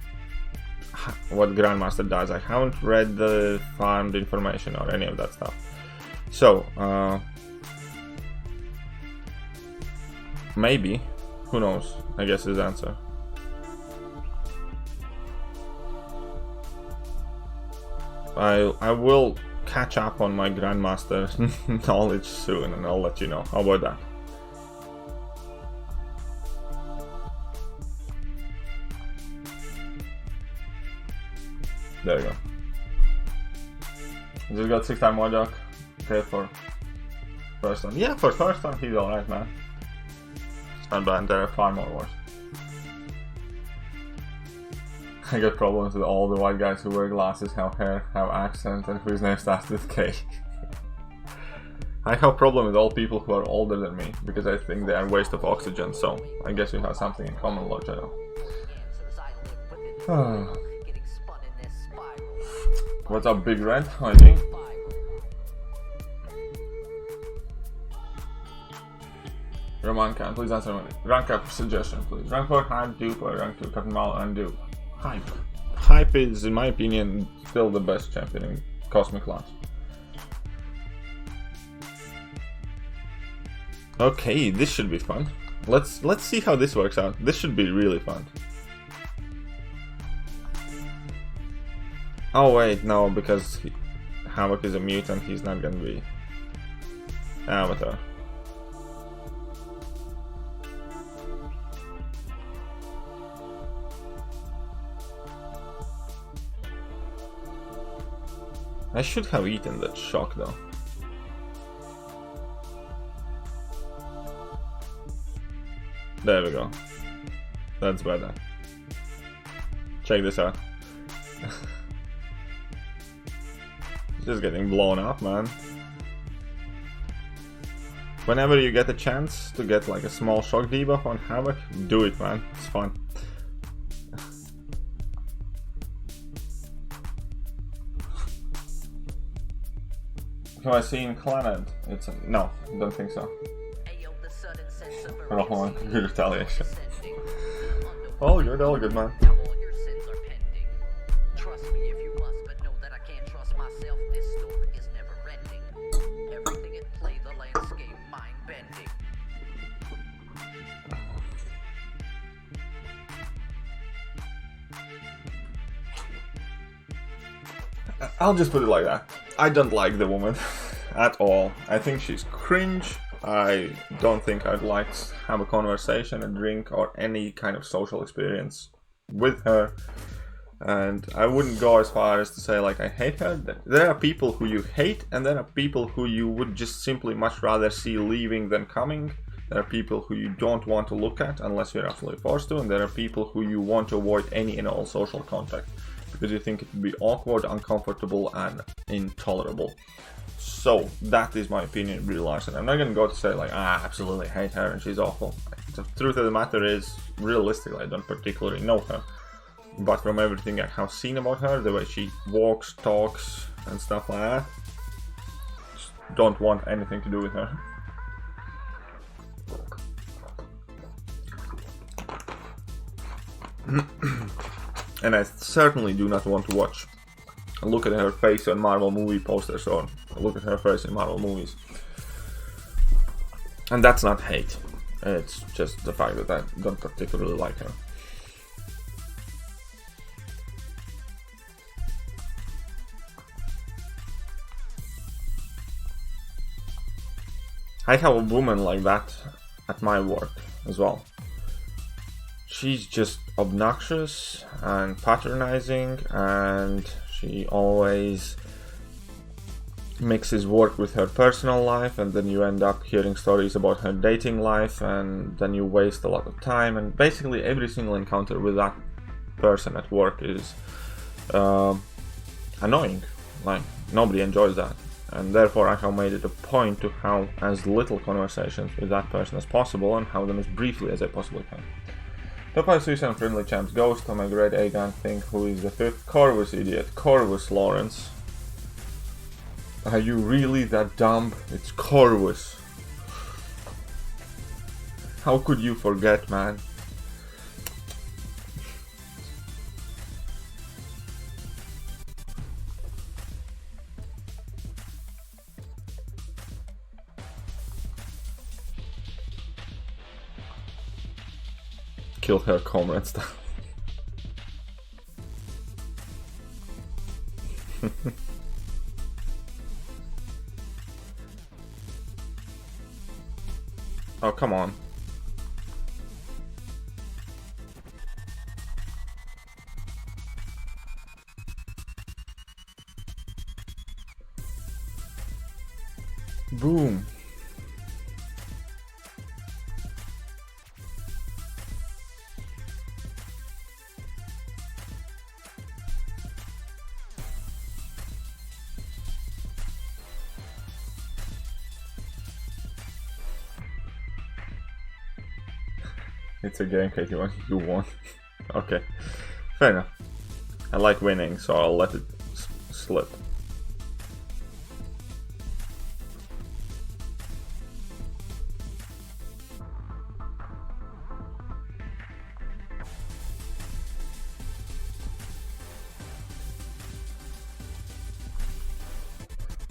Grandmaster does. I haven't read the farmed information or any of that stuff. So, maybe. Who knows? I guess is the answer. I will catch up on my Grandmaster knowledge soon, and I'll let you know. How about that? There you go. Just got 6-star Mojok. Okay, for first one. Yeah, for first one he's alright, man. It's not bad, there are far more worse. I got problems with all the white guys who wear glasses, have hair, have accent, and whose name starts with K. I have problem with all people who are older than me, because I think they are a waste of oxygen, so I guess we have something in common, Lord Shadow. What's up, Big Red? I think. Roman Khan, please answer my rank up suggestion, please. Rank 4 Hype, Dupe, or rank 2 Captain Mal and Dupe? Hype. Hype is, in my opinion, still the best champion in Cosmic class. Okay, this should be fun. Let's see how this works out. This should be really fun. Oh wait, no, because Havoc is a mutant, he's not gonna be Avatar. I should have eaten that shock though. There we go. That's better. Check this out. Just getting blown up, man. Whenever you get a chance to get like a small shock debuff on Havoc, do it, man. It's fun. Have I seen Clannad? It's a... no, don't think so. Rohan, good retaliation. All good, man. I'll just put it like that. I don't like the woman at all. I think she's cringe. I don't think I'd like to have a conversation, a drink, or any kind of social experience with her. And I wouldn't go as far as to say like I hate her. There are people who you hate, and there are people who you would just simply much rather see leaving than coming. There are people who you don't want to look at unless you're absolutely forced to, and there are people who you want to avoid any and all social contact because you think it would be awkward, uncomfortable, and intolerable. So that is my opinion of Brie Larson. I'm not gonna go to say like, I absolutely hate her and she's awful. The truth of the matter is, realistically, I don't particularly know her. But from everything I have seen about her, the way she walks, talks, and stuff like that, just don't want anything to do with her. And I certainly do not want to watch and look at her face on Marvel movie posters or look at her face in Marvel movies. And that's not hate. It's just the fact that I don't particularly like her. I have a woman like that at my work as well. She's just obnoxious and patronizing, and she always mixes work with her personal life, and then you end up hearing stories about her dating life, and then you waste a lot of time. And basically every single encounter with that person at work is annoying. Like, nobody enjoys that. And therefore I have made it a point to have as little conversations with that person as possible and have them as briefly as I possibly can. Top 5 Suicide Friendly Champs: Ghost, I'm a great A-Gun, think who is the 5th? Corvus, idiot. Corvus Lawrence. Are you really that dumb? It's Corvus. How could you forget, man? Kill her comrade stuff. Oh, come on. Boom. It's a game, Katie, you won. Okay, fair enough. I like winning, so I'll let it slip.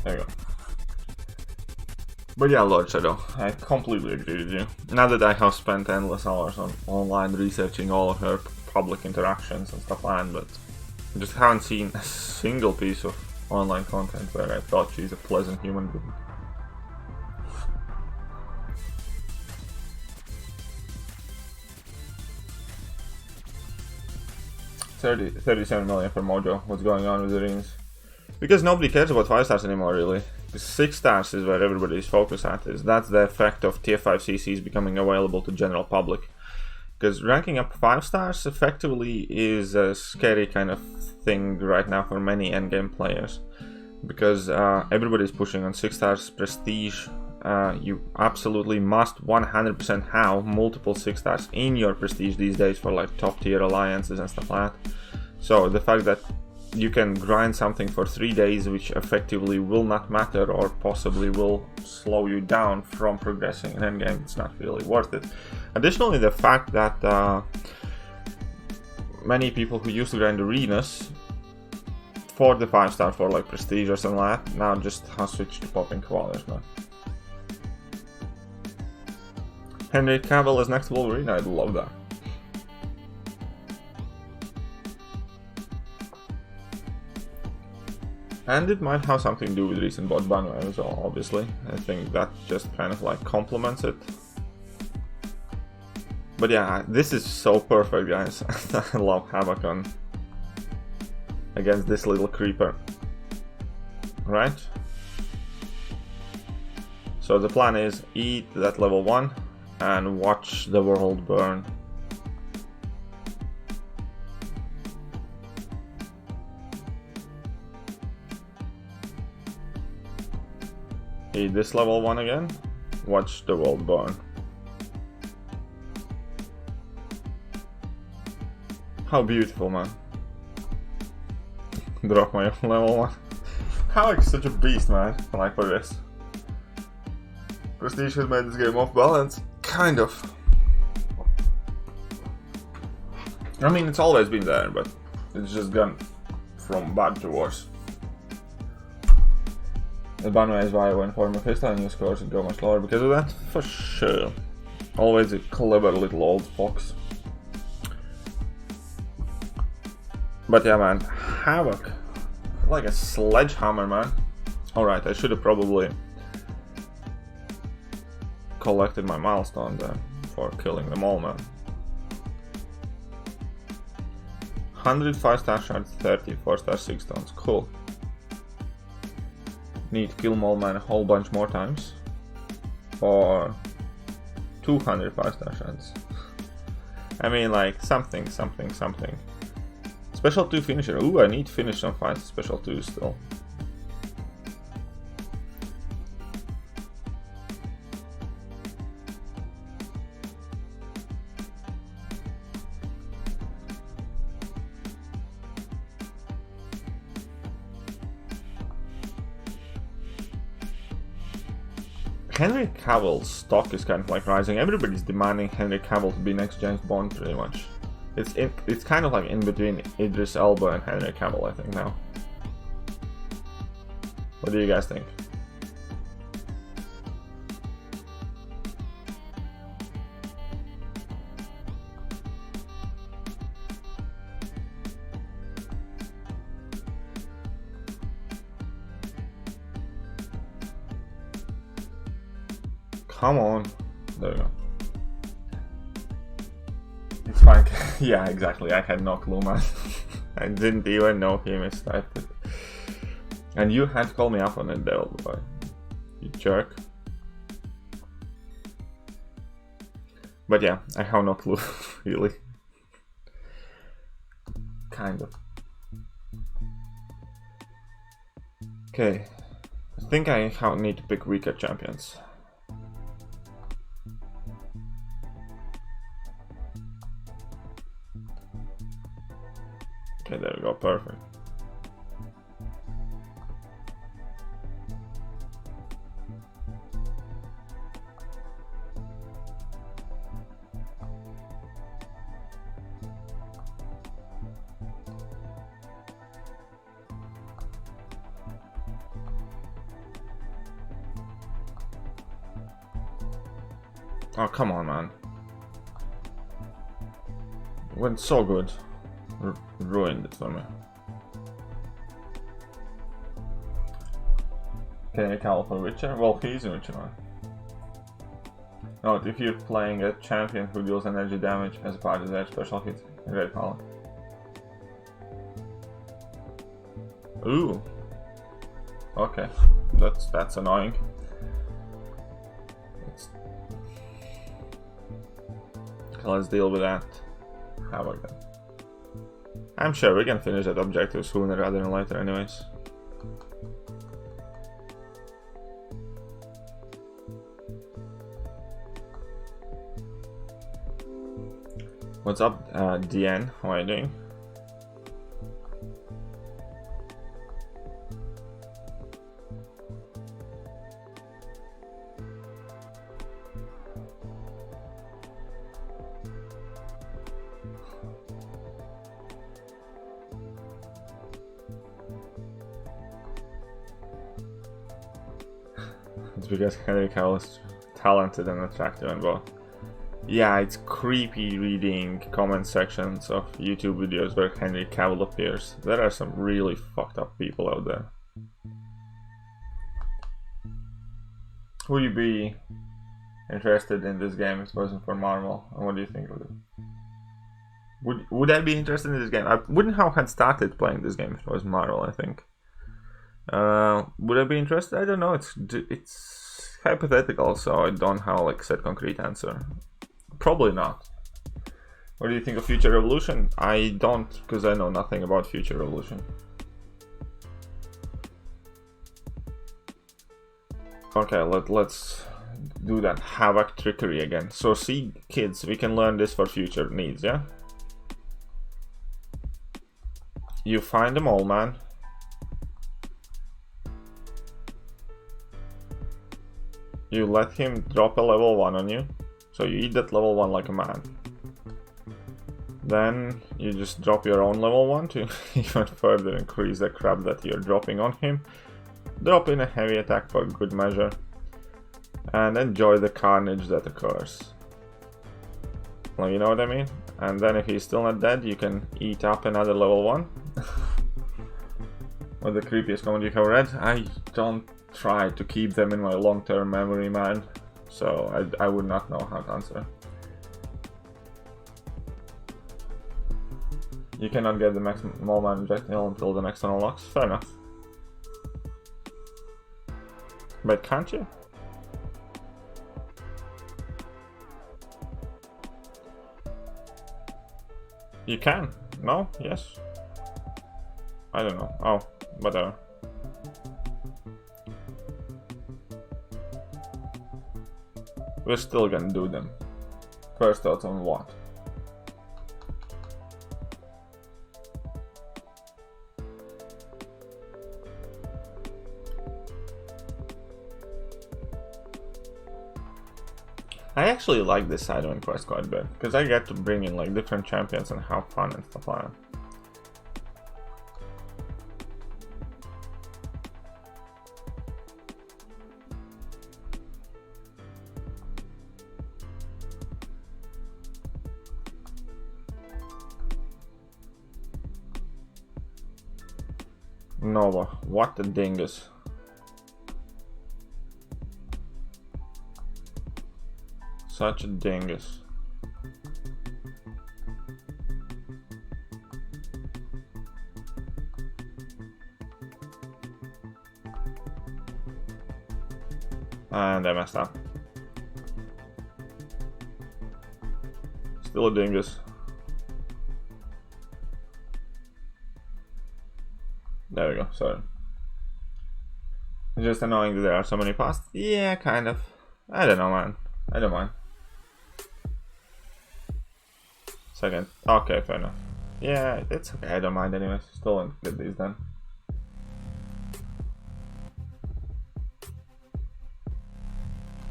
There you go. But yeah, Lord Shadow, I completely agree with you. Now that I have spent endless hours on online researching all of her public interactions and stuff like that, but I just haven't seen a single piece of online content where I thought she's a pleasant human being. $37 million for Mojo. What's going on with the rings? Because nobody cares about 5 stars anymore, really. 6 stars is where everybody's focus at is. That's the effect of tier 5 CCs becoming available to general public. Because ranking up 5 stars effectively is a scary kind of thing right now for many endgame players. Because everybody's pushing on 6 stars prestige. You absolutely must 100% have multiple 6 stars in your prestige these days for like top tier alliances and stuff like that. So the fact that you can grind something for 3 days which effectively will not matter or possibly will slow you down from progressing in endgame, it's not really worth it. Additionally, the fact that many people who used to grind arenas for the 5 star for like prestige or something like that now just have switched to popping koalas, man. Henry Cavill as next Wolverine, I'd love that. And it might have something to do with recent bot bandwagon as well, obviously. I think that just kind of like complements it. But yeah, this is so perfect, guys. I love Havoc on against this little creeper. Right? So the plan is eat that level 1 and watch the world burn. Eat this level 1 again, watch the world burn. How beautiful, man. Drop my level 1. Havoc is such a beast, man, like for this. Prestige has made this game off balance, kind of. I mean, it's always been there, but it's just gone from bad to worse. The bandwagon is why when forming freestyle new scores would go much lower because of that, for sure. Always a clever little old fox. But yeah, man, Havoc, like a sledgehammer, man. Alright, I should have probably collected my milestone there for killing them all, man. 100 5-star shards, 30 4-star 6 stones, cool. Need to kill Mole Man a whole bunch more times. Or 200 5-star shards. I mean, like, something. Special 2 finisher. Ooh, I need to finish some fights. Special 2 still. Henry Cavill's stock is kind of like rising. Everybody's demanding Henry Cavill to be next James Bond, pretty much. It's kind of like in between Idris Elba and Henry Cavill, I think, now. What do you guys think? Come on. There we go. It's fine. Yeah, exactly. I had no clue, man. I didn't even know he mistyped it. And you had to call me up on it, Devil Boy. You jerk. But yeah, I have no clue, really. Kind of. Okay. I think I need to pick weaker champions. Okay, there we go, perfect. Oh, come on, man. It went so good. Ruined it for me. Can you call for Witcher? Well, he's a Witcher, man. Note, if you're playing a champion who deals energy damage as part of their special hit, great power. Ooh. Okay, that's annoying. Let's deal with that. How about that? I'm sure we can finish that objective sooner rather than later anyways. What's up, DN? How are you doing? It's because Henry Cavill is talented and attractive and well. Yeah, it's creepy reading comment sections of YouTube videos where Henry Cavill appears. There are some really fucked up people out there. Would you be interested in this game if it wasn't for Marvel? And what do you think of it? Would I be interested in this game? I wouldn't have started playing this game if it was Marvel, I think. Would I be interested? I don't know. It's hypothetical, so I don't have like set concrete answer. Probably not. What do you think of Future Revolution? I don't, because I know nothing about Future Revolution. Okay, let's do that Havoc trickery again. So see, kids, we can learn this for future needs, yeah? You find the mole man. You let him drop a level 1 on you. So you eat that level 1 like a man. Then you just drop your own level 1 to even further increase the crap that you're dropping on him. Drop in a heavy attack for good measure. And enjoy the carnage that occurs. Well, you know what I mean? And then if he's still not dead, you can eat up another level 1. What the creepiest comment you have read? I don't try to keep them in my long-term memory, man. So I would not know how to answer. You cannot get the maximum mole man projectile until the next one unlocks. Fair enough. But can't you? You can. No? Yes? I don't know. Oh, whatever. We're still gonna do them. First thoughts on what? I actually like this side quest quite a bit, because I get to bring in like different champions and have fun and stuff like that. Nova, what a dingus. Such a dingus. And I messed up. Still a dingus. There we go, sorry. It's just annoying that there are so many paths. Yeah, kind of. I don't know, man. I don't mind. Second. Okay, fair enough. Yeah, it's okay. I don't mind anyways. Still want to get these done.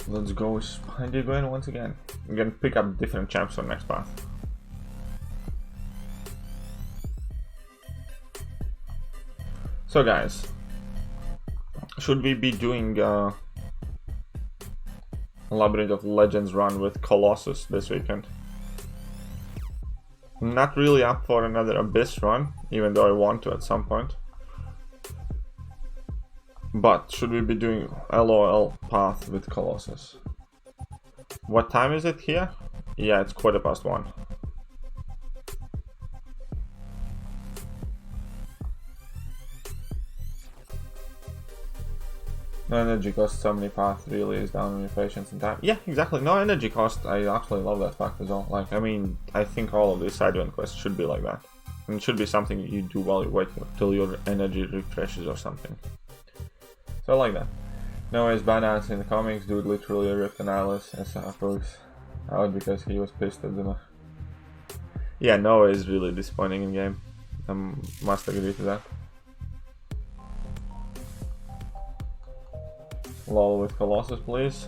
Let's go find you going once again. I'm gonna pick up different champs for next path. So guys, should we be doing Labyrinth of Legends run with Colossus this weekend? I'm not really up for another Abyss run, even though I want to at some point. But should we be doing LOL path with Colossus? What time is it here? Yeah, it's 1:15. No energy cost, so many paths really is down on your patience and time. Yeah, exactly. No energy cost. I actually love that fact as well. Like, I mean, I think all of these side quests should be like that. And it should be something you do while you wait till your energy refreshes or something. So I like that. Noah's badass in the comics. Dude literally ripped an eyeless as proves out because he was pissed at them. Yeah, Noah is really disappointing in game. I must agree to that. LOL with Colossus, please.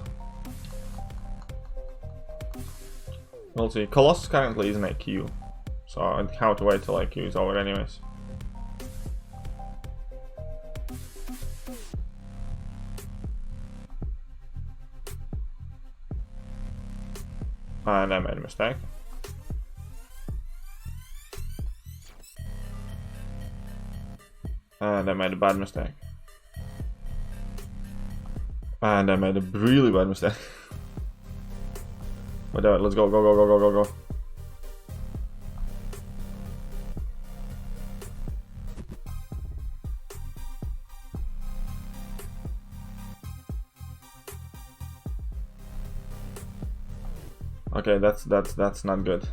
We'll see. Colossus currently is an AQ, so I'd have to wait till AQ is over anyways. And I made a mistake. And I made a bad mistake. And I made a really bad mistake. Whatever, let's go, go, go, go, go, go, go. Okay, that's not good.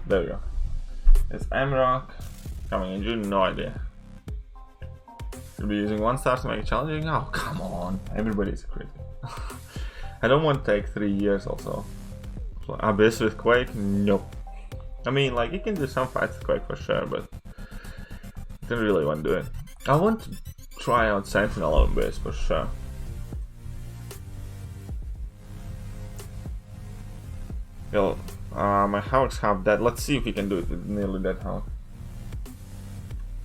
There we go. It's M-Rock coming in June, no idea. You'll be using 1 star to make it challenging? Oh, come on. Everybody's a critic. I don't want to take 3 years also. Abyss with Quake? Nope. I mean, like, you can do some fights with Quake for sure, but I don't really want to do it. I want to try out Sentinel on Abyss for sure. Well, my Hawks have dead. Let's see if we can do it with nearly dead Hawk.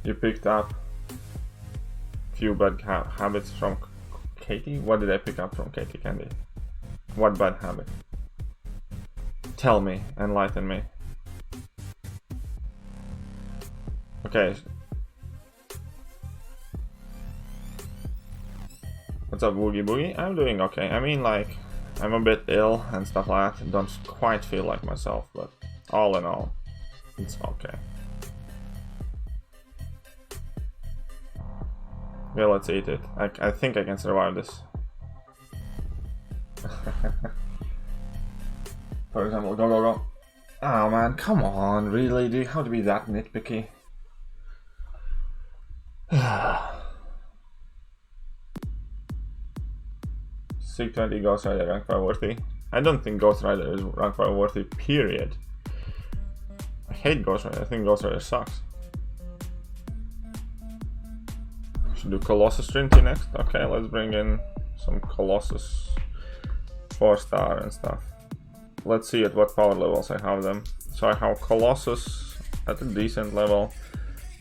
You picked up few bad habits from Katie. What did I pick up from Katie Candy? What bad habit? Tell me, enlighten me. Okay. What's up, Woogie Boogie? I'm doing okay. I mean, like, I'm a bit ill and stuff like that. Don't quite feel like myself, but all in all, it's okay. Yeah, let's eat it. I think I can survive this. For example, go, go, go. Oh man, come on, really? Do you have to be that nitpicky? Sig 20 Ghost Rider rank 5 worthy. I don't think Ghost Rider is rank 5 worthy, period. I hate Ghost Rider, I think Ghost Rider sucks. Should do Colossus Trinity next. Okay, let's bring in some Colossus 4 star and stuff. Let's see at what power levels I have them. So I have Colossus at a decent level.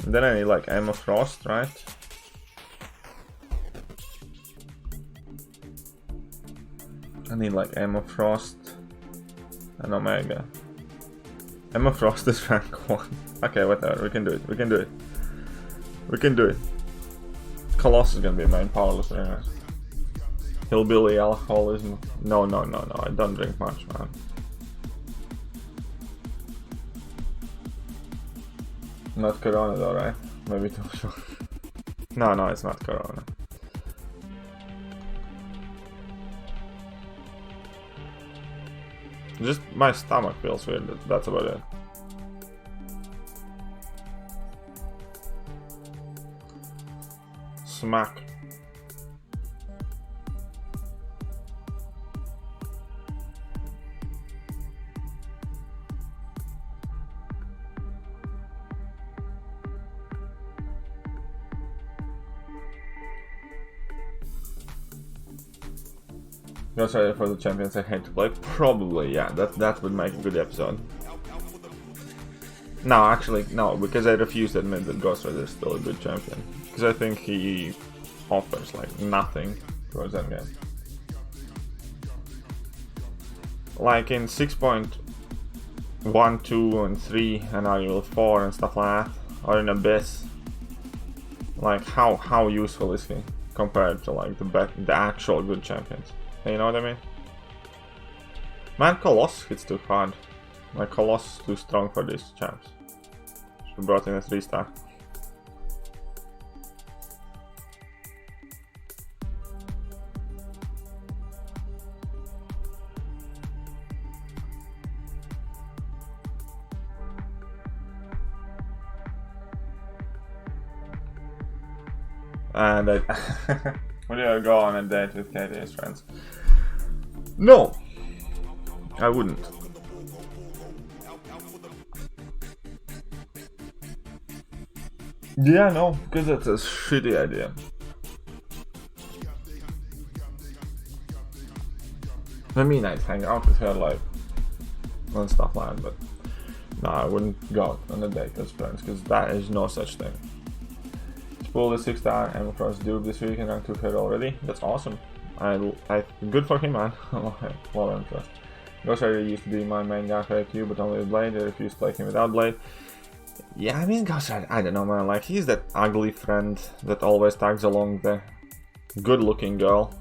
And then I need like Emma Frost, right? I need like Emma Frost and Omega. Emma Frost is rank 1. Okay, whatever, we can do it, we can do it. We can do it. Colossus is gonna be main powerless anyways. Hillbilly alcoholism. No, no, no, no, I don't drink much, man. Not Corona though, right? Maybe too short. No, no, it's not Corona. Just my stomach feels weird, that's about it. Smack. Ghost Rider for the champions I hate to play? Probably, yeah, that would make a good episode. No, actually, no, because I refuse to admit that Ghost Rider is still a good champion. Because I think he offers, like, nothing towards that game. Like in 6.1, 2, and 3, and Unreal 4 and stuff like that, or in Abyss. Like, how useful is he compared to, like, the actual good champions? You know what I mean? Man, Colossus hits too hard. My Colossus is too strong for these champs. Should've brought in a 3 star. And I would you go on a date with Katie's friends? No, I wouldn't. Yeah, no, because that's a shitty idea. I mean, I'd hang out with her like and stuff like that, but no, I wouldn't go on a date as friends because that is no such thing. Pulled a 6 star Emma Frost dupe this week and rank 2 her already. That's awesome. Good for him, man. Lot of interest. Ghost Rider used to be my main guy for AQ, but only with Blade. I refused to play him without Blade. Yeah, I mean, gosh, I don't know, man. Like, he's that ugly friend that always tags along the good-looking girl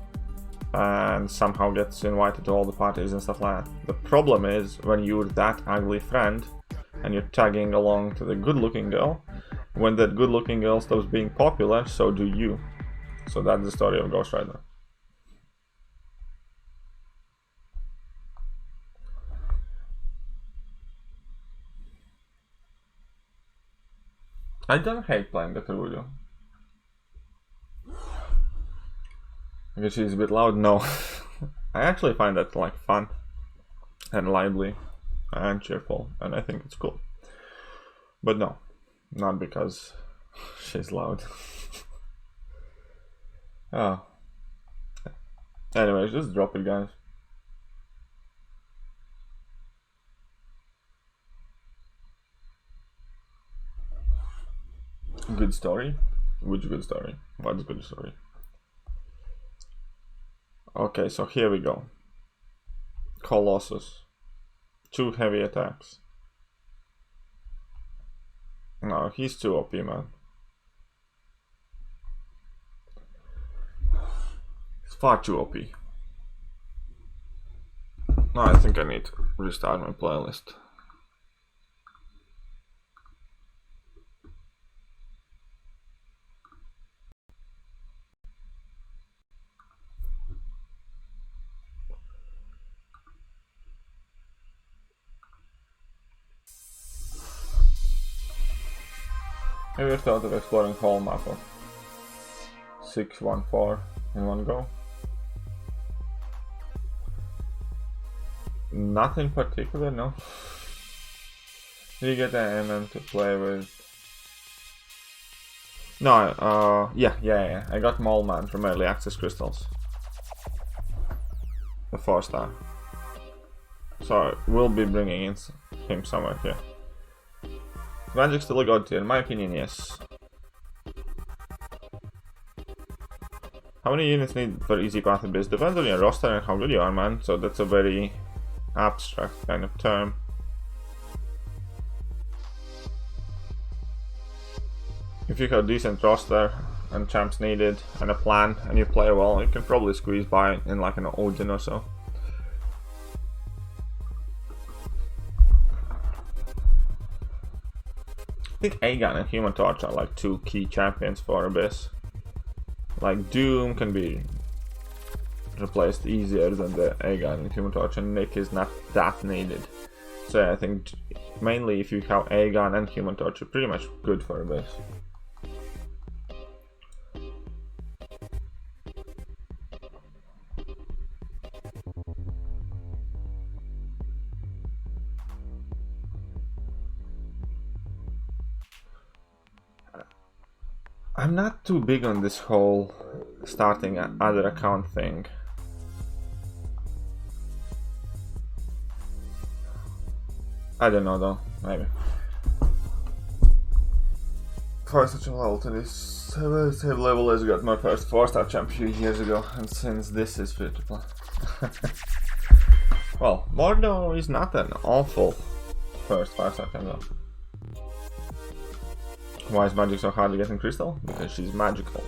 and somehow gets invited to all the parties and stuff like that. The problem is when you're that ugly friend and you're tagging along to the good-looking girl, when that good-looking girl stops being popular, so do you. So that's the story of Ghost Rider. I don't hate playing the Thekiryu. Because she's a bit loud? No. I actually find that like fun and lively and cheerful, and I think it's cool. But no, not because she's loud. Oh. Anyways, just drop it, guys. Good story? Which good story? What's good story? Okay, so here we go. Colossus. 2 heavy attacks. No, he's too OP, man. He's far too OP. No, I think I need to restart my playlist. Have you thought of exploring whole map of 614 in one go? Nothing particular, no. Did you get an MM to play with? No, yeah. I got Mole Man from Early Access Crystals. The 4-star. So we'll be bringing in him somewhere here. Magic's still a god tier, in my opinion, yes. How many units need for easy path abyss? Depends on your roster and how good you are, man. So that's a very abstract kind of term. If you have a decent roster and champs needed and a plan and you play well, you can probably squeeze by in like an Odin or so. I think Aegon and Human Torch are like 2 key champions for Abyss. Like Doom can be replaced easier than the Aegon and Human Torch, and Nick is not that needed. So yeah, I think mainly if you have Aegon and Human Torch, you're pretty much good for Abyss. I'm not too big on this whole starting other account thing. I don't know though, maybe. For such a level to this same level as I got my first 4-star champ a few years ago, and since this is free to play. Well, Mordo is not an awful first 5-star champ though. Why is magic so hard to get in Crystal? Because she's magical.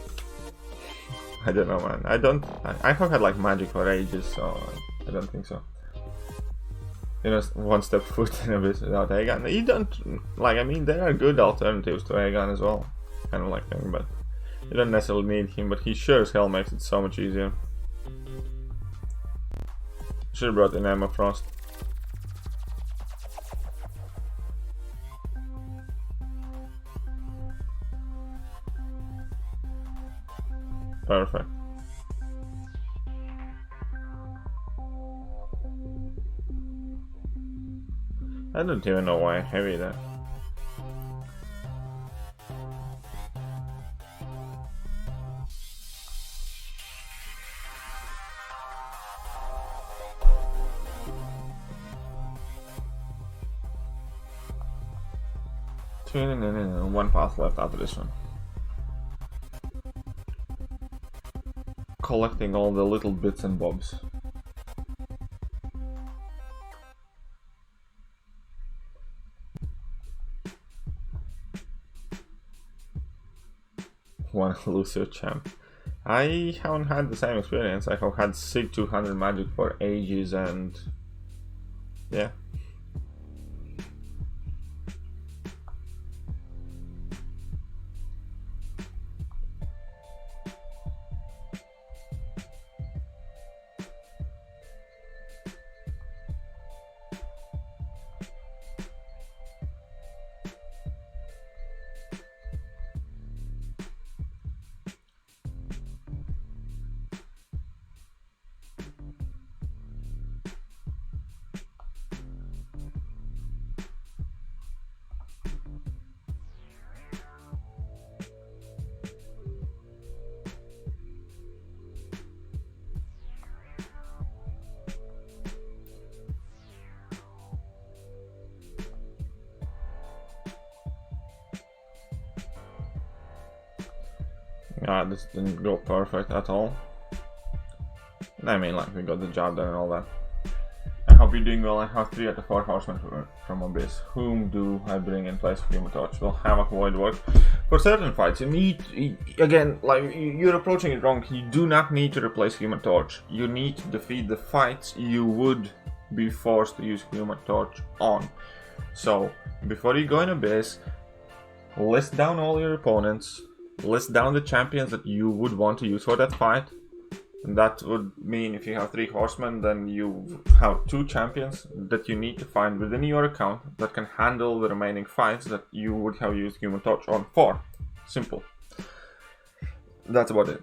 I don't know, man. I have had like magic for ages, so I don't think so. You know, one step foot in Abyss without Aegon. You don't, like, I mean, there are good alternatives to Aegon as well. Kind of like him, but you don't necessarily need him, but he sure as hell makes it so much easier. Should have brought in Emma Frost. Perfect. I don't even know why I heavy that. One path left after this one. Collecting all the little bits and bobs. want to lose your champ. I haven't had the same experience. I have had Sig 200 magic for ages, and yeah. This didn't go perfect at all. I mean, like, we got the job done and all that. I hope you're doing well. I have 3 out of 4 horsemen from Abyss. Whom do I bring in place of Human Torch? Well, Havoc Void work. For certain fights, you need, again, like, you're approaching it wrong. You do not need to replace Human Torch. You need to defeat the fights you would be forced to use Human Torch on. So, before you go in Abyss, list down all your opponents. List down the champions that you would want to use for that fight. And that would mean if you have 3 horsemen, then you have 2 champions that you need to find within your account that can handle the remaining fights that you would have used Human Torch on for. Simple. That's about it.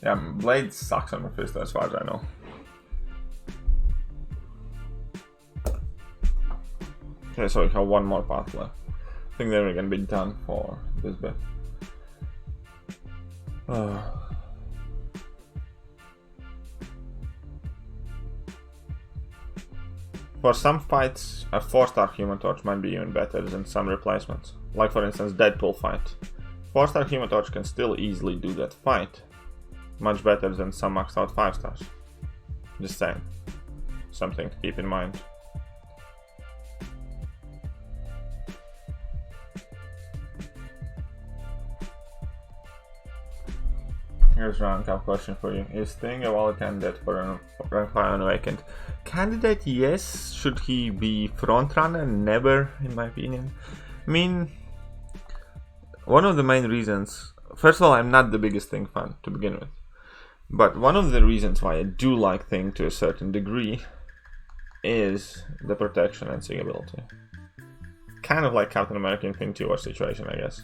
Yeah, Blade sucks on Mephisto as far as I know. Okay, so we have 1 more path left. I think then we're gonna be done for this bit. For some fights, a 4-star Human Torch might be even better than some replacements. Like for instance, Deadpool fight. 4-star Human Torch can still easily do that fight. Much better than some maxed out 5 stars. Just saying. Something to keep in mind. Here's a rank up question for you. Is Sting a valid candidate for rank 5 Unawakened? Candidate, yes. Should he be frontrunner? Never, in my opinion. I mean, one of the main reasons... First of all, I'm not the biggest Sting fan to begin with. But one of the reasons why I do like Sting to a certain degree is the protection and Sig ability. Kind of like Captain America Infinity War situation, I guess.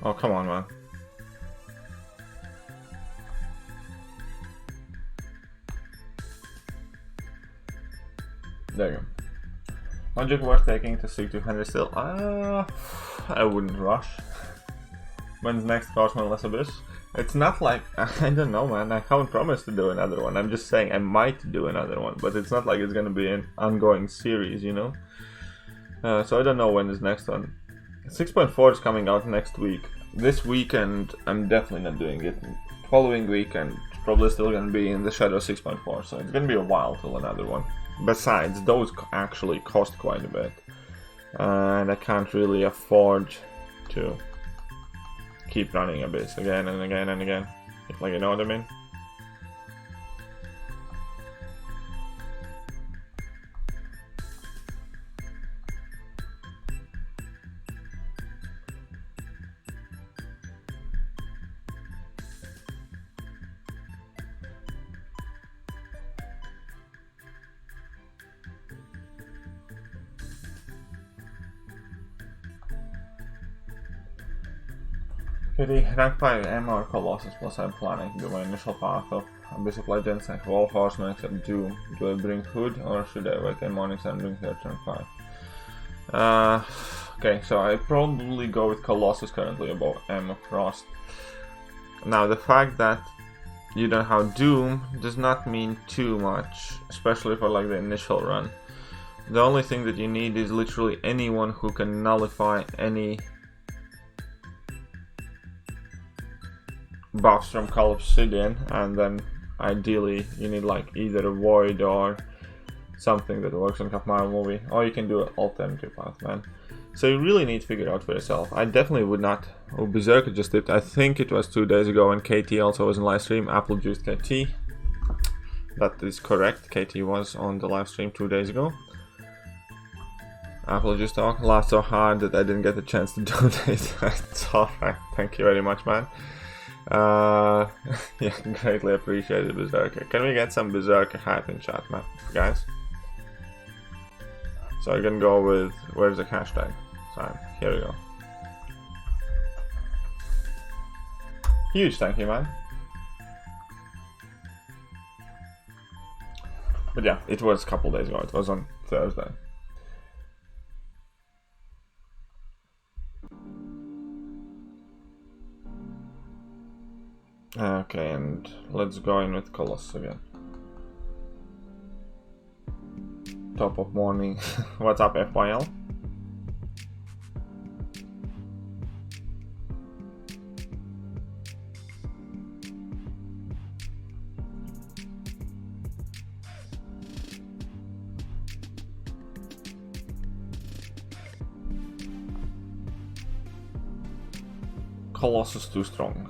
Oh, come on, man. There you go. Logic worth taking to Sig 200 still? I wouldn't rush. When's next Horseman Less Abyss? It's not like, I don't know, man. I haven't promised to do another one. I'm just saying I might do another one, but it's not like it's gonna be an ongoing series, you know? So I don't know when is next one. 6.4 is coming out next week. This weekend, I'm definitely not doing it. Following weekend, probably still gonna be in the Shadow 6.4, so it's gonna be a while till another one. Besides, those actually cost quite a bit. And I can't really afford to keep running Abyss again and again and again. Like, you know what I mean? Rank 5 Emma or Colossus, plus I'm planning to do my initial path of Abyss of Legends and all horsemen except Doom. Do I bring Hood or should I wait 10 mornings and bring her turn 5? Okay, so I probably go with Colossus currently above Emma Frost. Now the fact that you know how Doom does not mean too much, especially for like the initial run. The only thing that you need is literally anyone who can nullify any buffs from Call of Obsidian, and then ideally you need like either a Void or something that works on Kapmar movie, or you can do an alternative path, man. So you really need to figure out for yourself. I definitely would not. Oh, Berserker just did. I think it was 2 days ago when KT also was in live stream. Apple juiced KT. That is correct. KT was on the live stream 2 days ago. Apple juice talk. Laughed so hard that I didn't get the chance to donate. It's alright. Thank you very much, man. Yeah, greatly appreciated, Berserker. Can we get some Berserker hype in chat, man, guys? So I can go with, where's the hashtag? Sorry, here we go. Huge thank you, man. But yeah, it was a couple days ago. It was on Thursday. Okay, and let's go in with Colossus again. Top of morning. What's up, FYL? Colossus too strong.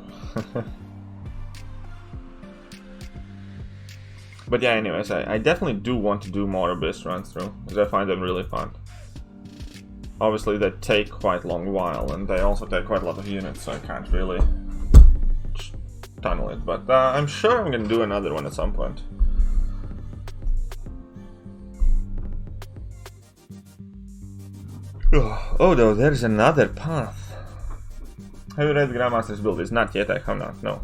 But yeah, anyways, I definitely do want to do more Abyss runs through, because I find them really fun. Obviously they take quite a long while, and they also take quite a lot of units, so I can't really tunnel it. But I'm sure I'm gonna do another one at some point. Oh, though, there's another path. Have you read Grandmaster's build? It's not yet, I have not, no.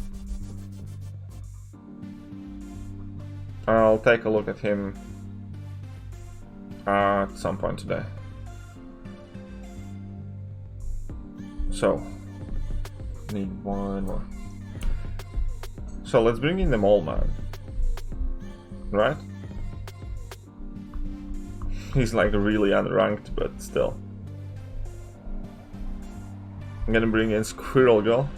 I'll take a look at him at some point today. So, need one more. So let's bring in the Mole Man, right? He's like really unranked, but still. I'm gonna bring in Squirrel Girl.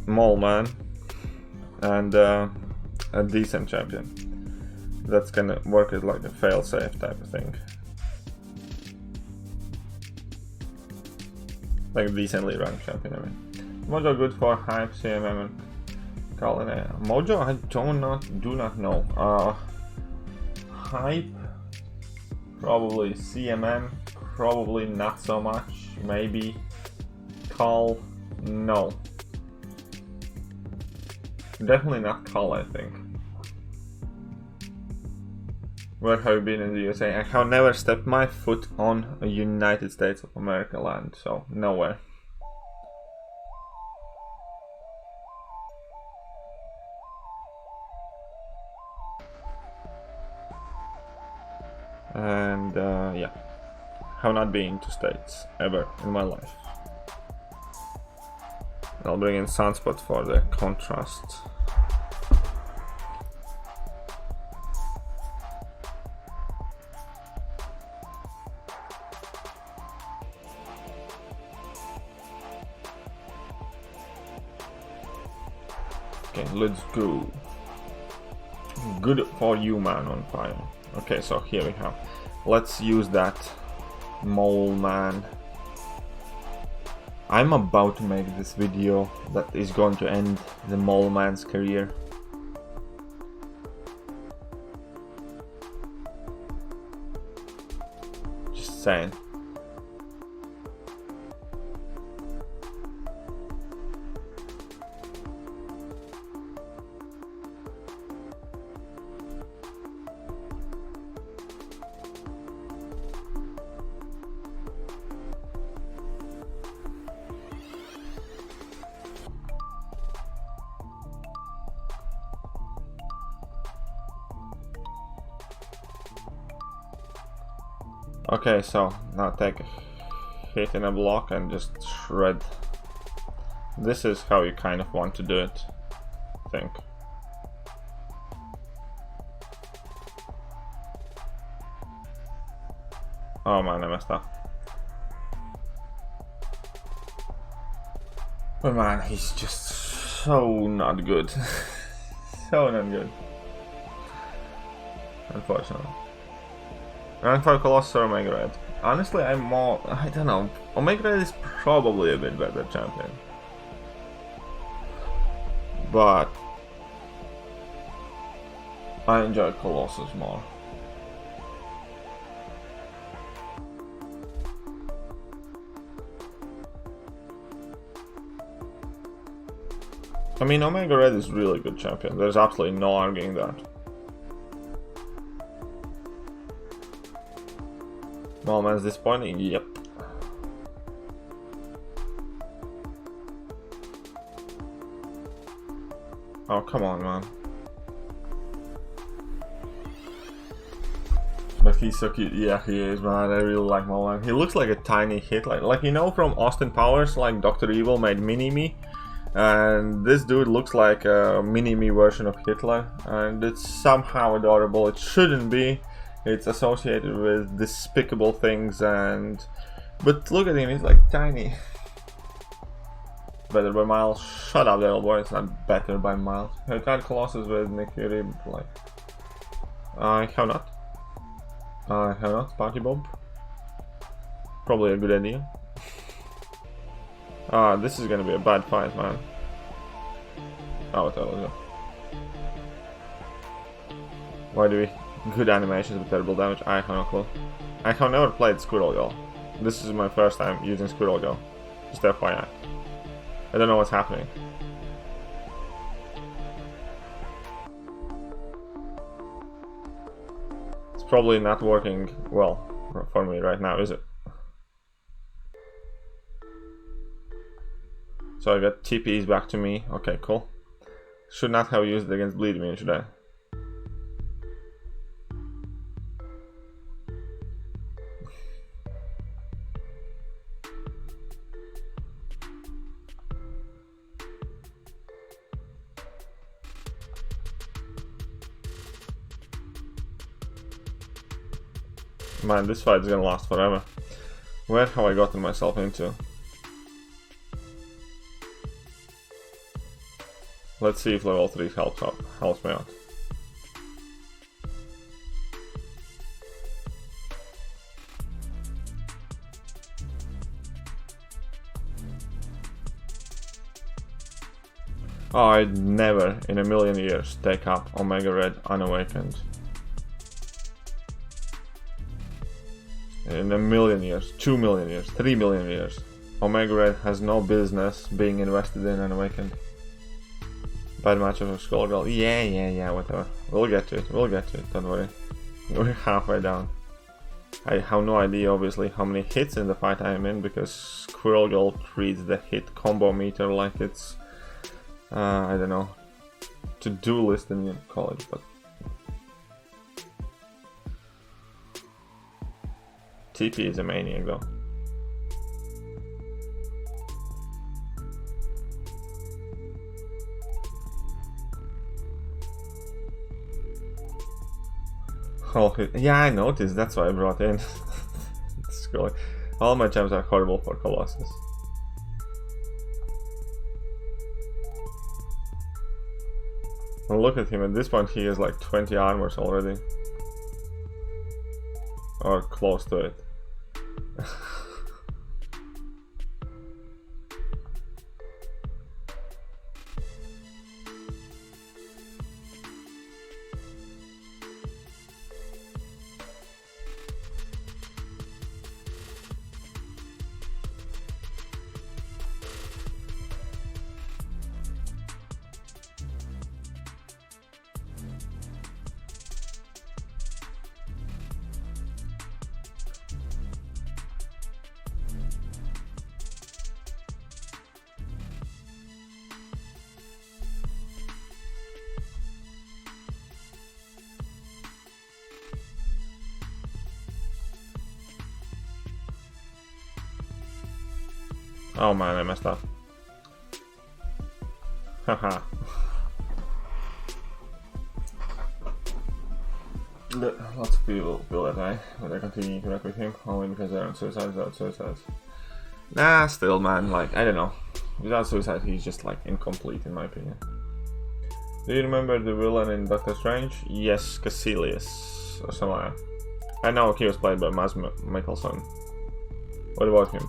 Mole Man, and a decent champion. That's gonna work as like a fail-safe type of thing. Like a decently ranked champion, I mean. Mojo good for hype, CMM, and Colin. Mojo, I do not know. Hype, probably CMM, probably not so much. Maybe Call, no. Definitely not Call, I think. Where have you been in the USA? I have never stepped my foot on a United States of America land, so nowhere. And yeah, have not been to States ever in my life. I'll bring in Sunspot for the contrast. Okay, let's go. Good for you, man on fire. Okay, so here we have. Let's use that Mole Man. I'm about to make this video that is going to end the Mole Man's career. Just saying. Okay, so now take hit in a block and just shred. This is how you kind of want to do it, I think. Oh man, I messed up. But man, he's just so not good. So not good. Unfortunately. Rank 5 Colossus or Omega Red? Honestly, I'm more... I don't know. Omega Red is probably a bit better champion. But... I enjoy Colossus more. I mean, Omega Red is really good champion. There's absolutely no arguing that. No man's disappointing? Yep. Oh, come on, man. But he's so cute. Yeah, he is, man. I really like Molan. He looks like a tiny Hitler. Like, you know, from Austin Powers, like Dr. Evil made Mini-Me. And this dude looks like a mini-me version of Hitler, and it's somehow adorable. It shouldn't be. It's associated with despicable things, but look at him, he's like tiny. Better by miles. Shut up, little boy. It's not better by miles. I tried Colossus with Thekiryu, but like, I have not. I have not. Sparky Bob. Probably a good idea. This is gonna be a bad fight, man. Oh, there we go. Why do we... Good animations with terrible damage? I have no clue. I have never played Squirrel Girl. This is my first time using Squirrel Girl. Just FYI. I don't know what's happening. It's probably not working well for me right now, is it? So I got TPs back to me. Okay, cool. Should not have used it against Bleed Me, should I? Man, this fight is gonna last forever. Where have I gotten myself into? Let's see if level 3 helps me out. Oh, I'd never in a million years take up Omega Red Unawakened. In a million years, 2 million years, 3 million years. Omega Red has no business being invested in Unawakened. Bad match of a Skullgirl. Yeah, whatever. We'll get to it, don't worry. We're halfway down. I have no idea, obviously, how many hits in the fight I am in, because Squirrel Girl treats the hit combo meter like it's, I don't know, to-do list in college, but... TP is a maniac, though. Oh, yeah, I noticed, that's why I brought in. All my champs are horrible for Colossus. And look at him, at this point he has like 20 armors already. Or close to it. Oh man, I messed up. Haha. Lots of people feel that way, but I continue to work with him only because there aren't suicides without suicides. Nah, still, man, like, I don't know. Without suicide, he's just, like, incomplete, in my opinion. Do you remember the villain in Doctor Strange? Yes, Caecilius, or something like that. I know he was played by Mads Mikkelsen. What about him?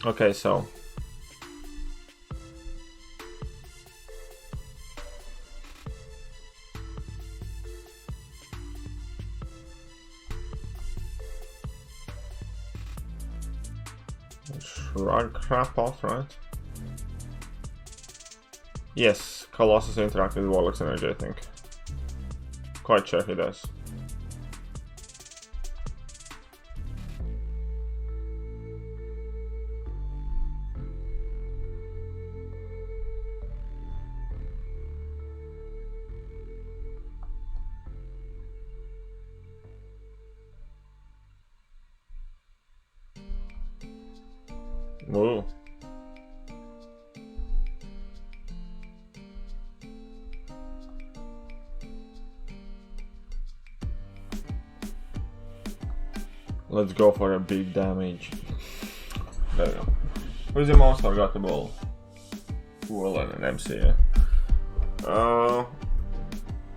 Okay, so... Shrug crap off, right? Yes, Colossus interacts with Warlock's energy, I think. Quite sure he does. Whoa. Let's go for a big damage. There we go. Who's the most forgettable villain in MCU?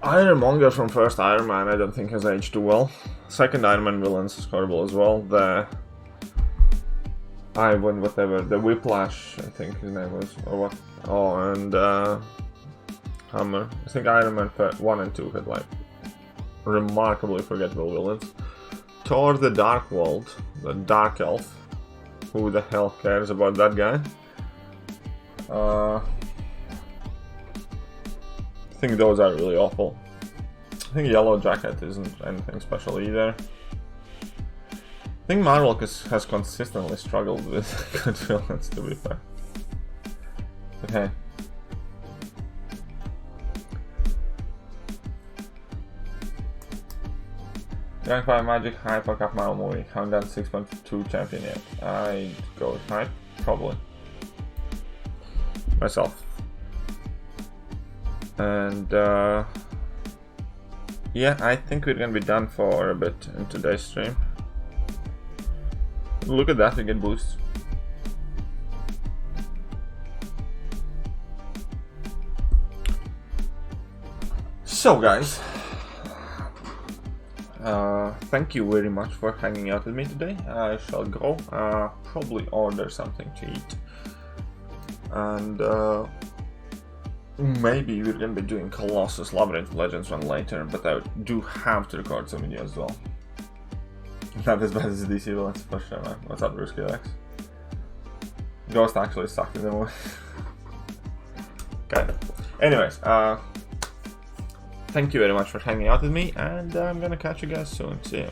Ironmonger from first Iron Man I don't think has aged too well. Second Iron Man villains is horrible as well. The the Whiplash, I think his name was, or what? Oh, and Hammer. I think Iron Man 1 and 2 had like remarkably forgettable villains. Thor the Dark World, the Dark Elf. Who the hell cares about that guy? I think those are really awful. I think Yellow Jacket isn't anything special either. I think Marvel has consistently struggled with good villains, to be fair. Okay. Rank 5 Magic Hyper Cup Mile Movie. Haven't done 6.2 champion yet. I'd go with Hype, probably. Myself. And yeah, I think we're gonna be done for a bit in today's stream. Look at that, we get boosts. So guys, thank you very much for hanging out with me today. I shall go, probably order something to eat. And maybe we're gonna be doing Colossus Labyrinth Legends one later, but I do have to record some videos as well. Not as bad as DC villains, for sure, man. What's up, Brewski Lex? Ghost actually sucked in the movie. Okay. Anyways, thank you very much for hanging out with me, and I'm gonna catch you guys soon. See ya.